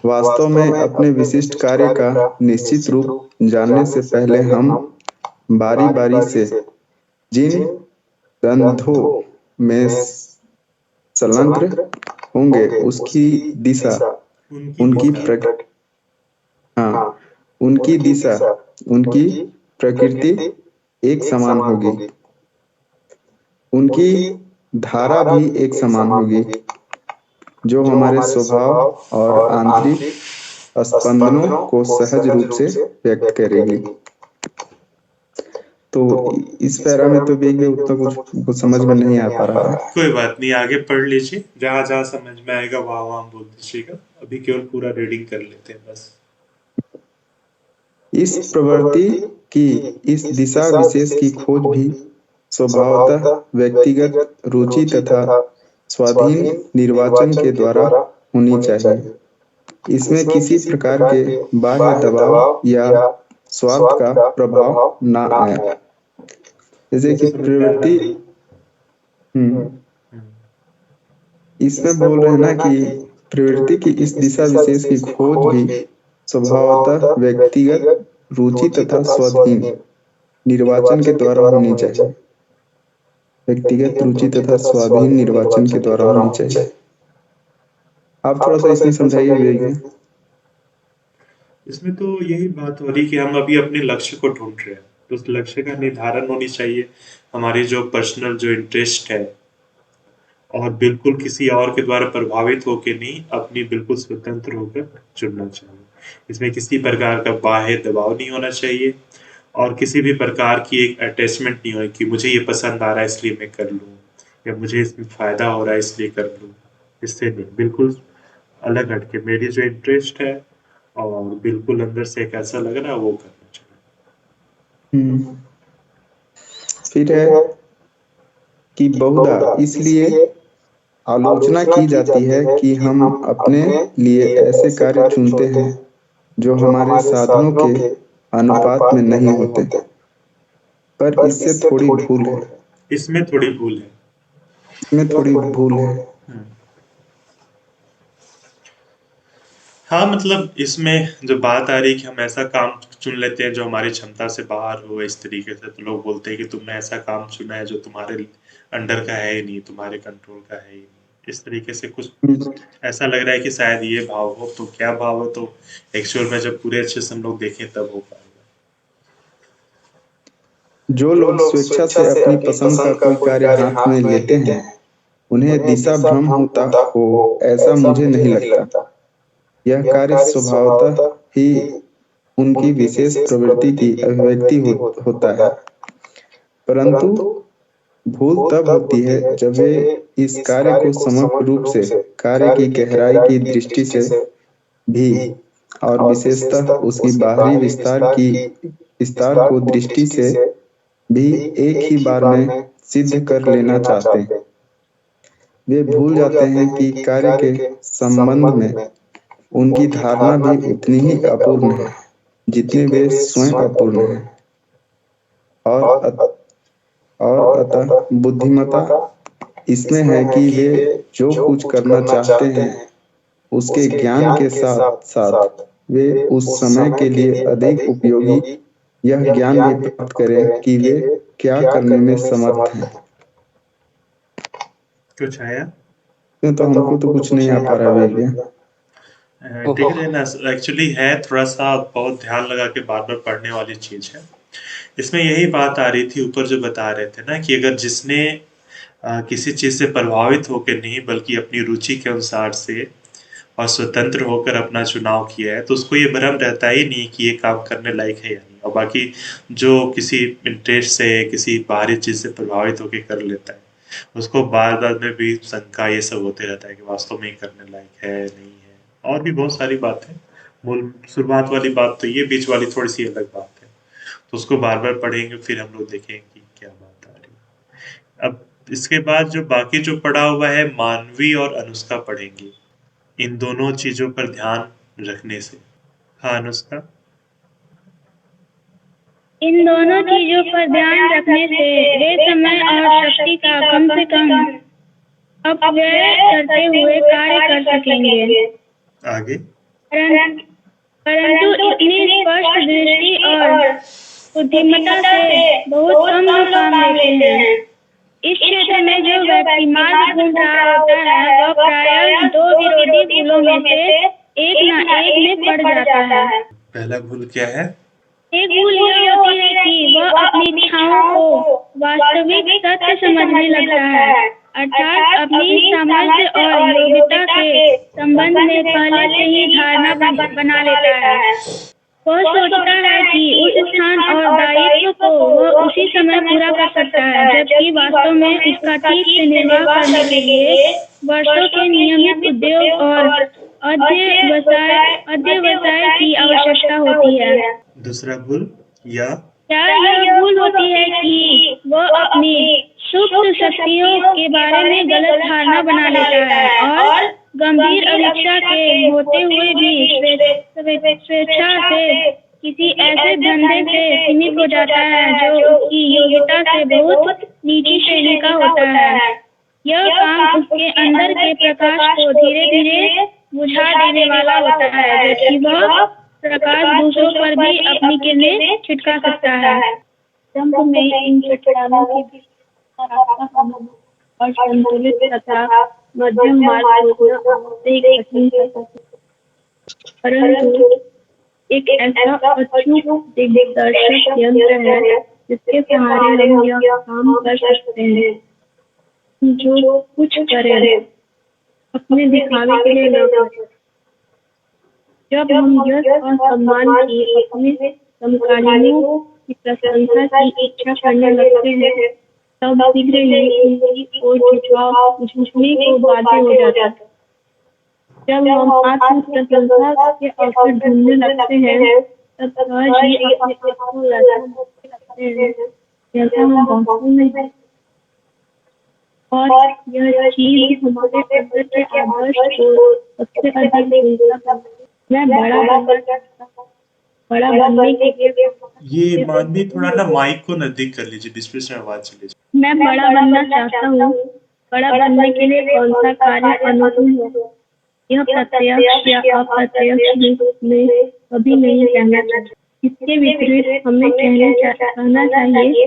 वास्तव में अपने विशिष्ट कार्य का निश्चित रूप जानने से पहले हम बारी बारी से जिन ग्रंथों में संलग्न होंगे उसकी दिशा, उनकी दिशा, उनकी प्रकृति एक समान होगी, उनकी धारा भी एक समान होगी, जो हमारे स्वभाव और आंतरिक स्पंदनों को सहज रूप से व्यक्त करेगी। तो इस पैरा में तो भी उतना कुछ समझ में नहीं आ पा रहा है। कोई बात नहीं, आगे पढ़ लीजिए, जहाँ जहाँ समझ में आएगा वहाँ वहाँ बोल दीजिएगा। अभी केवल पूरा रीडिंग कर लेते हैं बस। इस प्रवृत्ति की इस दिशा विशेष की खोज भी स्वभावतः व्यक्तिगत रुचि तथा स्वाधीन निर्वाचन के द्वारा होनी चाहिए। इसमें किसी प्रकार के बाह्य दबाव या स्वार्थ का प्रभाव न आए। जैसे कि प्रवृत्ति इसमें बोल रहे हैं ना कि प्रवृत्ति की इस दिशा विशेष की खोज भी स्वभावतः व्यक्तिगत रुचि तथा स्वाधीन निर्वाचन के द्वारा होनी चाहिए। व्यक्तिगत रुचि तथा स्वाधीन निर्वाचन के द्वारा होनी चाहिए। आप थोड़ा सा इसमें समझाइए। इसमें तो यही बात हो रही कि हम अभी अपने लक्ष्य को ढूंढ रहे हैं, तो उस लक्ष्य का निर्धारण होनी चाहिए। हमारी जो पर्सनल जो इंटरेस्ट है, और बिल्कुल किसी और के द्वारा प्रभावित होकर नहीं, अपनी बिल्कुल स्वतंत्र होकर चुनना चाहिए। इसमें किसी प्रकार का बाह्य दबाव नहीं होना चाहिए, और किसी भी प्रकार की एक अटैचमेंट नहीं हो कि मुझे ये पसंद आ रहा है इसलिए मैं कर लूँ, या मुझे इसमें फायदा हो रहा है इसलिए कर लूँ। इससे नहीं, बिल्कुल अलग हटके मेरी जो इंटरेस्ट है और बिल्कुल अंदर से एक ऐसा लग रहा है वो करना चाहिए। फिर है कि बहुधा इसलिए आलोचना की जाती है कि हम अपने लिए ऐसे कार्य चुनते हैं जो हमारे साधनों के अनुपात में नहीं होते, पर इससे थोड़ी भूल है। इसमें थोड़ी भूल है। इसमें थोड़ी भूल है। हाँ, मतलब इसमें जो बात आ रही है कि हम ऐसा काम चुन लेते हैं जो हमारी क्षमता से बाहर हो, इस तरीके से तो लोग बोलते हैं कि तुमने ऐसा काम चुना है जो तुम्हारे अंडर का है ही नहीं, तुम्हारे कंट्रोल का है ही नहीं। इस तरीके से कुछ ऐसा लग रहा है कि शायद ये भाव हो। तो क्या भाव हो, तो एक्चुअल में जब पूरे अच्छे से हम लोग देखें तब हो पाएगा। जो लोग स्वेच्छा से अपनी पसंद का कोई कार्य हाथ में लेते हैं, उन्हें दिशा भ्रम होता हो ऐसा मुझे नहीं लगता। यह कार्य स्वभावतः ही उनकी विशेष प्रवृत्ति की अभिव्यक्ति होता है, परंतु भूल तब होती है जब वे इस कार्य को समग्र रूप से कार्य की गहराई की दृष्टि से भी और विशेषतः उसकी बाहरी विस्तार को दृष्टि से भी एक ही बार में सिद्ध कर लेना चाहते हैं। वे भूल जाते हैं कि कार्य के संबंध में उनकी धारणा भी उतनी ही अपूर्ण है जितनी वे स्वयं अपूर्ण है, और अतः बुद्धिमत्ता इसमें है कि वे जो कुछ करना चाहते हैं उसके ज्ञान के साथ साथ वे उस समय के लिए अधिक उपयोगी यह ज्ञान भी प्राप्त करें कि वे क्या करने में समर्थ हैं। कुछ आया? क्यों, तो हमको तो कुछ नहीं आ पा रहा है भैया। देख रहे हैं ना, एक्चुअली है थोड़ा सा बहुत ध्यान लगा के बार बार पढ़ने वाली चीज है। इसमें यही बात आ रही थी ऊपर जो बता रहे थे ना कि अगर जिसने किसी चीज से प्रभावित होकर नहीं बल्कि अपनी रुचि के अनुसार से और स्वतंत्र होकर अपना चुनाव किया है तो उसको ये भ्रम रहता ही नहीं कि ये काम करने लायक है या नहीं। और बाकी जो किसी इंटरेस्ट से किसी बाहरी चीज से प्रभावित होकर कर लेता है उसको बार बार में भी शंका ये सब होते रहता है कि वास्तव में ये करने लायक है नहीं है। और भी बहुत सारी बातें, मूल शुरुआत वाली बात तो ये, बीच वाली थोड़ी सी अलग बात है। तो उसको बार बार पढ़ेंगे फिर हम लोग देखेंगे कि क्या बात आ रही है। अब इसके बाद जो बाकी जो पढ़ा हुआ है मानवी और अनुष्का पढ़ेंगे, इन दोनों चीजों पर ध्यान रखने से। हाँ अनुष्का। इन दोनों चीजों पर ध्यान रखने से वे समय और शक्ति का कम से कम अपव्यय करते हुए कार्य कर सकेंगे। आगे। परंतु इतनी स्पष्ट दृष्टि और बुद्धिमत्ता से बहुत कम लोग काम लेते हैं। इस क्षेत्र में जो व्यक्ति मार्ग ढूंढ रहा होता है वह प्रायः दो विरोधी भूलों में से एक न एक में पड़ जाता है। पहला भूल क्या है? एक भूल यह होती है कि वह अपनी इच्छाओं को वास्तविक सत्य समझने लगता है, अर्थात अपनी सामर्थ्य और योग्यता के संबंध में पहले से ही धारणा बना लेता है। वह सोचता है कि उस स्थान और दायित्व को वह उसी समय पूरा कर सकता है, जबकि वास्तव में उसका ठीक से निर्वाह करने के लिए वर्षों के नियमित उद्योग और अध्यवसाय की आवश्यकता होती है। दूसरा भूल या यह भूल होती है कि वह अपनी सुप्त शक्तियों के बारे में गलत धारणा बना लेता है और गंभीर अभिक्षा के होते हुए भी स्वेच्छा से किसी ऐसे धंधे से सीमित हो जाता है जो उसकी योग्यता से बहुत नीची श्रेणी का होता है। यह काम उसके अंदर के प्रकाश को धीरे धीरे बुझा देने वाला होता है, जबकि वह प्रकाश दूसरों पर भी अपनी किरणें छिटका सकता है। जब में इन चट्टानों के बीच का रास्ता समझना और संतुलित तथा मध्यम मार्ग खोजना एक कठिन है, परंतु एक ऐसा अचूक दिग्दर्शक यंत्र है जिसके सहारे हम यह काम कर सकते हैं। जो कुछ करें अपने दिखावे के लिए न करें। जब हम यश और सम्मान की अपने समकालीनों की प्रशंसा की इच्छा करने लगते हैं तब शीघ्र ही उनकी ओर झुकने को बाध्य हो जाता है। जब हम आत्म प्रशंसा के अवसर ढूंढने लगते हैं तब सहज ही अपने आप को लगते हैं जैसा हम वास्तव में हैं, और यह चीज हमारे अंदर के आदर्श को सबसे अधिक ऊंचा करती है। मैं बड़ा बनने के लिए ये मानवी थोड़ा ना माइक को नजदीक कर लीजिए, बीच बीच में आवाज चली जाए। मैं बड़ा बनना चाहता हूँ। बड़ा बनने के लिए कौन सा कार्य अनुकूल है यह प्रत्यक्ष या अप्रत्यक्ष रूप में कभी नहीं कहना चाहिए। इसके विपरीत हमें कहना चाहिए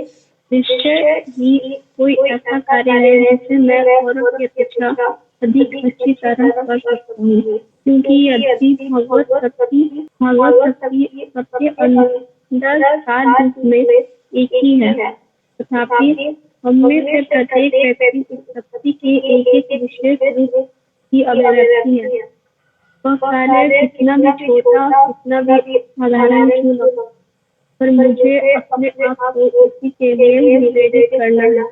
निश्चय ही कोई ऐसा कार्य है जिसे मैं औरों की अपेक्षा अधिक अच्छी तरह कर सकता हूँ, क्योंकि यदि भगवत शक्ति सबके अंदर सार रूप में एक ही है, तथापि हममें से प्रत्येक व्यक्ति इस शक्ति के एक विशेष रूप की अभिव्यक्ति है। वह कार्य कितना भी छोटा, कितना भी साधारण क्यों न हो, पर मुझे अपने आप को उसी के लिए निवेदित करना है।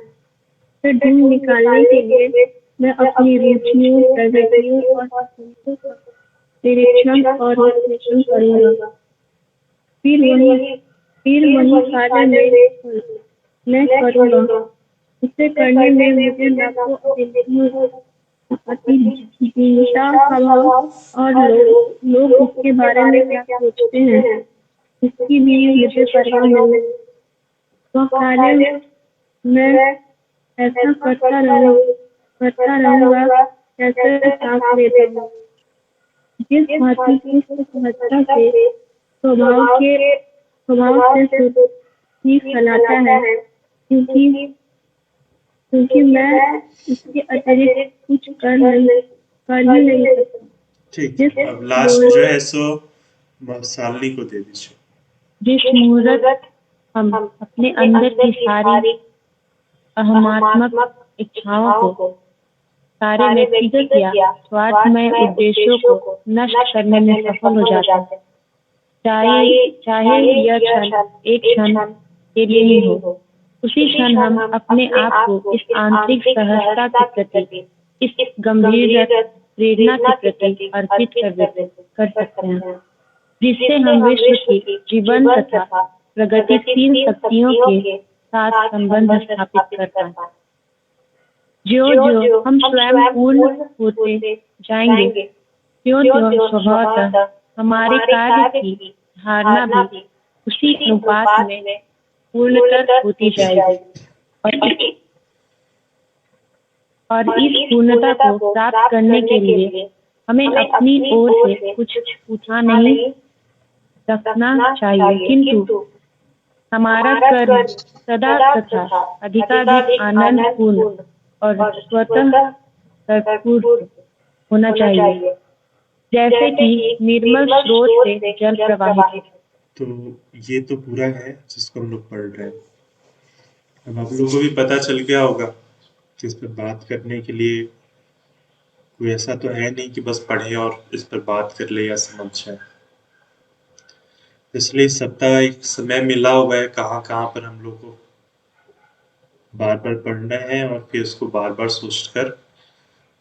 फिर ढूंढ निकालने के लिए मैं अपनी रुचियों, प्रवृत्तियों और पसंदों का निरीक्षण और विश्लेषण करूंगा। फिर वही कार्य मैं करूंगा। इसे करने में मुझे न तो अतिजीवता स्वभाव और लोग उसके बारे में क्या सोचते हैं इसकी भी मुझे परवाह नहीं। वह कार्य मैं ऐसा करता रहूंगा जैसे सांस लेता हूँ। जिस हाथी की सहजता से स्वभाव से सीख फैलाता है, क्योंकि क्योंकि मैं इसके अतिरिक्त कुछ कर ही नहीं सकता। ठीक जिस है, अब लास्ट जो है सो शालिनी को दे दीजिए। जिस मुहूर्त हम अपने अंदर की सारी अहमात्मक इच्छाओं को, सारे व्यक्तिगत या स्वार्थमय उद्देश्यों को नष्ट करने में सफल हो जाते हैं, चाहे यह क्षण एक क्षण के लिए ही हो, उसी क्षण हम अपने आप को इस आंतरिक सहजता के प्रति, इस गंभीर प्रेरणा के प्रति अर्पित कर सकते हैं, जिससे हम विश्व की जीवन तथा प्रगतिशील शक्तियों के साथ संबंध स्थापित कर पाए। जो हम स्वयं पूर्ण होते जाएंगे, त्यों त्यों स्वभावतः हमारे कार्य की धारणा भी उसी अनुपात में पूर्णतर होती जाएगी, और इस पूर्णता को प्राप्त करने के लिए हमें अपनी ओर से कुछ पूछा नहीं रखना चाहिए, किंतु हमारा कर्म सदा तथा अधिकाधिक आनंदपूर्ण और स्वतः तत्पूर्ण होना चाहिए, जैसे कि निर्मल स्रोत से जल प्रवाहित। तो ये तो पूरा है जिसको हम लोग पढ़ रहे हैं। अब आप लोगों को भी पता चल गया होगा कि इस पर बात करने के लिए कोई ऐसा तो है नहीं कि बस पढ़े और इस पर बात कर ले या समझ जाए। इसलिए सप्ताह एक समय मिला हुआ है कहाँ कहाँ पर हम लोग को बार बार पढ़ना है और फिर उसको बार बार सोच कर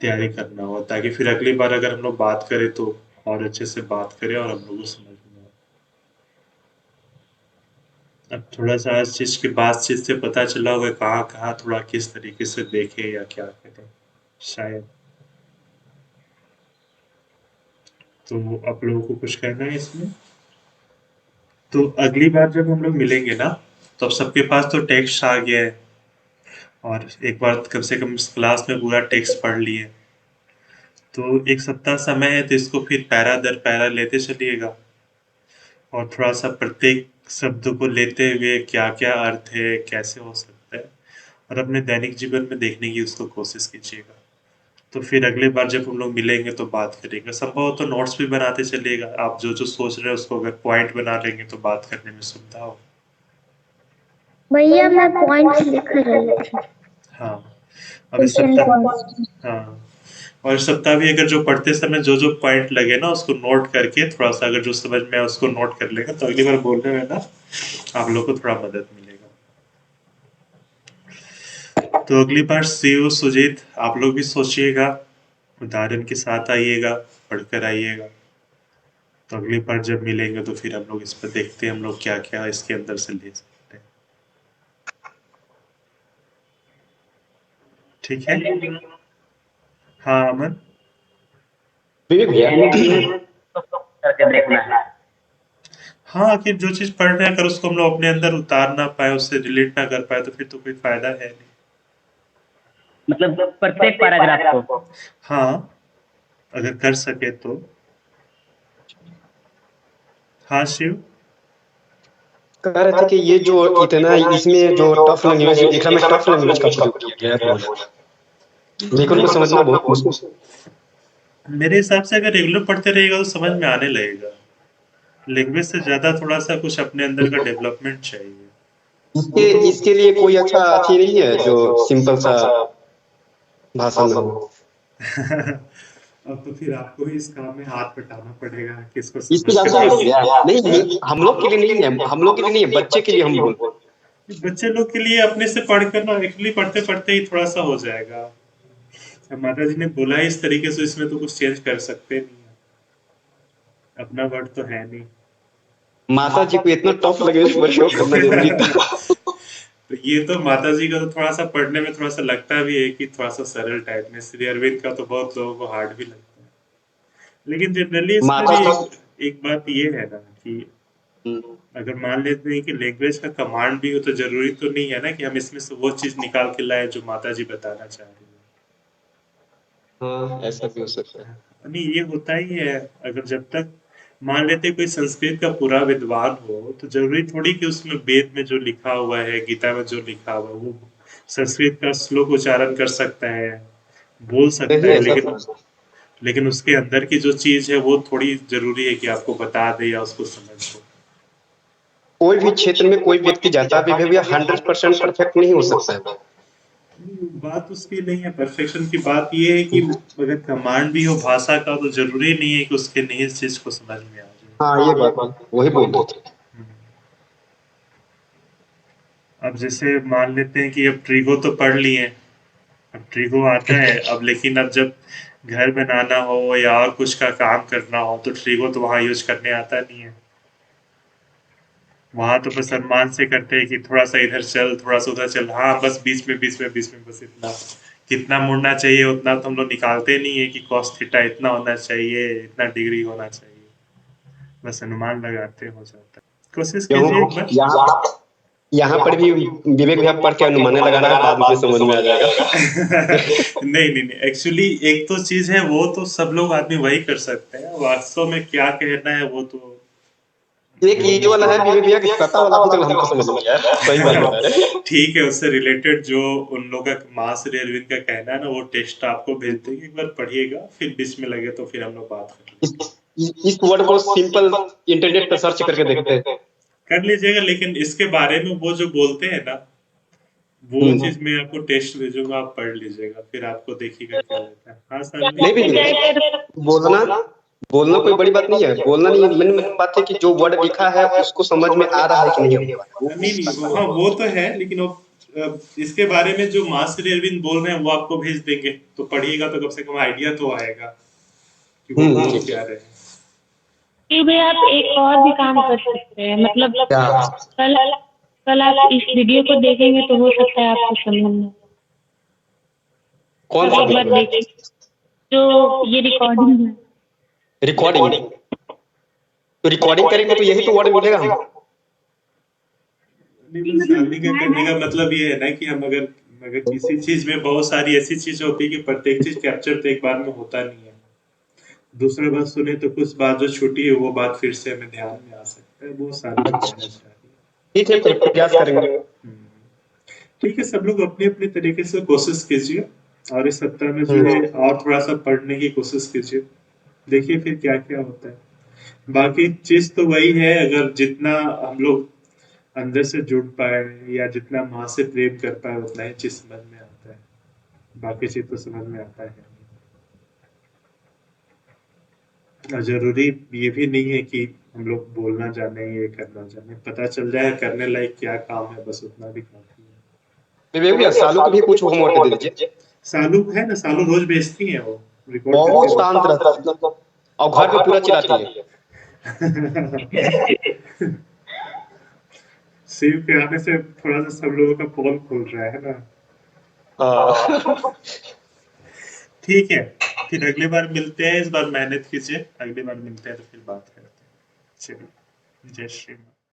तैयारी करना होगा, ताकि फिर अगली बार अगर हम लोग बात करें तो और अच्छे से बात करें और हम लोग को समझ में आए। अब थोड़ा सा आज चीज की बातचीत से पता चला होगा कहाँ कहाँ थोड़ा किस तरीके से देखे या क्या करें शायद। तो आप लोगों को कुछ कहना है इसमें? तो अगली बार जब हम लोग मिलेंगे ना, तो अब सबके पास तो टेक्स्ट आ गया है और एक बार कम से कम इस क्लास में पूरा टेक्स्ट पढ़ लिए, तो एक सप्ताह समय है तो इसको फिर पैरा दर पैरा लेते चलिएगा और थोड़ा सा प्रत्येक शब्द को लेते हुए क्या क्या अर्थ है, कैसे हो सकता है, और अपने दैनिक जीवन में देखने की उसको कोशिश कीजिएगा। तो फिर अगले बार जब हम लोग मिलेंगे तो बात करेंगे। संभव हो तो नोट्स भी बनाते चलिएगा, आप जो जो सोच रहे हैं उसको अगर पॉइंट बना लेंगे तो बात करने में सुविधा हो। भैया मैं पॉइंट्स लिख रही थी। हाँ, अब इस सप्ताह, हाँ, और इस सप्ताह भी अगर जो पढ़ते समय जो जो पॉइंट लगे ना उसको नोट करके थोड़ा सा अगर जो समझ में आए उसको नोट कर लेगा, तो अगली बार बोलने में ना आप लोग को थोड़ा मदद मिलेगा। तो अगली बार सीयू सुजीत, आप लोग भी सोचिएगा, उदाहरण के साथ आइएगा, पढ़कर आइएगा। तो अगली बार जब मिलेंगे तो फिर हम लोग इस पर देखते हैं हम लोग क्या क्या इसके अंदर से ले सकते हैं। ठीक है? हाँ अमन, विवेक भैया, करके देखना है। हाँ, आखिर जो चीज पढ़ रहे हैं अगर उसको हम लोग अपने अंदर उतार ना पाए, उससे रिलेट ना कर पाए, तो फिर तो कोई फायदा है नहीं। मतलब प्रत्येक पैराग्राफ को। हाँ, अगर कर सके तो। हाँ शिव, कह रहे थे कि ये जो इतना इसमें जो टफ लैंग्वेज एकरा में टफ लैंग्वेज का प्रयोग किया गया है थोड़ा, लेकिन उनको समझना बहुत मुश्किल। मेरे हिसाब से अगर रेगुलर पढ़ते रहेगा तो समझ में आने लगेगा। लैंग्वेज से ज्यादा थोड़ा सा कुछ अपने अंदर का डेवलपमेंट चाहिए। इसके लिए कोई अच्छा अथी नहीं है जो सिंपल सा भाषा में हो? अब तो फिर आपको ही इस काम में हाथ बटाना पड़ेगा किसको इसकी समझ भाषा में में भैया नहीं, हम लोग के लिए नहीं है, हम लोग के लिए नहीं है, बच्चे के लिए हम बोल रहे हैं। बच्चे लोग के लिए अपने से पढ़कर ना एक्चुअली पढ़ते पढ़ते ही थोड़ा सा हो जाएगा। अब माता जी ने बोला है इस तरीके से, इसमें तो कुछ चेंज कर सकते नहीं है, अपना वर्ड तो है नहीं। माता जी को इतना टफ लैंग्वेज प्रयोग करना जरूरी था। तो ये तो माता जी का तो थोड़ा सा पढ़ने में थोड़ा सा लगता भी है कि थोड़ा सा सरल टाइप में, श्री अरविंद का तो बहुत लोगों को हार्ड भी लगता है। लेकिन जनरली इसमें माता भी एक बात ये है ना कि अगर मान लेते हैं कि लैंग्वेज का कमांड भी हो तो जरूरी तो नहीं है ना कि हम इसमें से वो चीज निकाल के लाए जो माता जी बताना चाह रही है। हाँ, ऐसा भी हो सकता है। नहीं, ये होता ही है। अगर जब तक मान लेते कोई संस्कृत का पूरा विद्वान हो, तो जरूरी थोड़ी कि उसमें वेद में जो लिखा हुआ है, गीता में जो लिखा हुआ है, वो संस्कृत का श्लोक उच्चारण कर सकता है, बोल सकता नहीं है, ऐसा लेकिन उसके अंदर की जो चीज है वो थोड़ी जरूरी है कि आपको बता दे या उसको समझ हो। कोई भी क्षेत्र में कोई व्यक्ति जाता भी भैया 100% परफेक्ट नहीं हो सकता है। बात उसकी नहीं है परफेक्शन की, बात ये है कि अगर कमांड भी हो भाषा का, तो जरूरी नहीं है कि उसके निहित चीज को समझ में आ जाए। हाँ ये बात वही बोल रहे थे। अब जैसे मान लेते हैं कि अब ट्रिगो तो पढ़ लिए, अब ट्रिगो आता है, अब लेकिन अब जब घर बनाना हो या और कुछ का काम करना हो, तो ट्रिगो तो वहां यूज करने आता नहीं है। वहां तो बस सम्मान से करते हैं कि थोड़ा सा इधर चल, थोड़ा सा उधर चल, हाँ बस बीच में बस इतना, कितना मुड़ना चाहिए उतना तो हम लोग निकालते नहीं है कि cos थीटा इतना होना चाहिए, इतना डिग्री होना चाहिए, बस अनुमान लगाते हो जाता है। कोशिश कीजिए एक बार। यहाँ पर भी विवेक भैया पढ़ के अनुमान लगाना है, बाद में समझ में आ जाएगा। नहीं, एक्चुअली एक तो चीज है, वो तो सब लोग आदमी वही कर सकते हैं, वास्तव में क्या कहना है वो तो एक ये वाला है विवेक भैया कि सता वाला अभी तक हमको समझ नहीं आया, सही बात बता रहे हैं। ठीक है, उससे रिलेटेड जो उन लोगों का महाश्री अरविंद का कहना है ना, वो टेस्ट आपको भेज देंगे, एक बार पढ़िएगा, फिर बीच में लगे तो फिर हम लोग बात इस वर्ड को सिंपल इंटरनेट पर सर्च करके देखते हैं। कर लीजिएगा, लेकिन इसके बारे में वो जो बोलते हैं ना, वो चीज मैं आपको टेस्ट भेजूंगा, आप पढ़ लीजिएगा, फिर आपको देखिएगा क्या रहता है। हाँ सर, नहीं भी बोलना बोलना कोई बड़ी बात नहीं है, बोलना नहीं, मैंने बात है कि जो वर्ड लिखा है उसको समझ में आ रहा है कि नहीं। नहीं, हाँ वो तो है, लेकिन वो इसके बारे में जो महाश्री अरविंद बोल रहे हैं वो आपको भेज देंगे, तो पढ़िएगा तो कम से कम आइडिया तो आएगा कि वो बोल क्या रहे हैं। फिर भी आप एक और भी काम कर सकते हैं, मतलब कल आप इस वीडियो को देखेंगे तो हो सकता है आपको समझ में। कौन सा एक बार देखिए, जो ये रिकॉर्डिंग है। रिकॉर्डिंग, तो रिकॉर्डिंग करेंगे तो यही तो वर्ड मिलेगा हमको। शादी का करने का मतलब ये है ना कि हम अगर किसी चीज में बहुत सारी ऐसी चीज होती है कि प्रत्येक चीज कैप्चर तो एक बार में होता नहीं है, दूसरा बात सुने तो कुछ बात जो छूटी है वो बात फिर से हमें ध्यान में आ सकता है, वो सारी चीजें चाहिए। ठीक है, प्रयास करेंगे। ठीक है, सब लोग अपने अपने तरीके से कोशिश कीजिए, और इस सप्ताह में जो है और थोड़ा सा पढ़ने की कोशिश कीजिए, देखिए फिर क्या क्या होता है। बाकी चीज तो वही है, अगर जितना हम लोग अंदर से जुड़ पाए या जितना माँ से प्रेम कर पाए, उतना ही चीज समझ में आता है, बाकी चीज तो समझ में आता है। और जरूरी ये भी नहीं है कि हम लोग बोलना जाने, ये करना जाने, पता चल जाए करने लायक क्या काम है, बस उतना भी काफी है। विवेक भैया सालू को भी कुछ होमवर्क दे दीजिए। सालू है ना, सालू रोज भेजती है, वो रिकॉर्ड बहुत शांत रहता है और घर पे पूरा चिल्लाती है। शिव के आने से थोड़ा सा सब लोगों का पोल खुल रहा है ना। ठीक है, फिर अगली बार मिलते हैं, इस बार मेहनत कीजिए, अगली बार मिलते हैं तो फिर बात करते हैं। चलिए, जय श्री राम।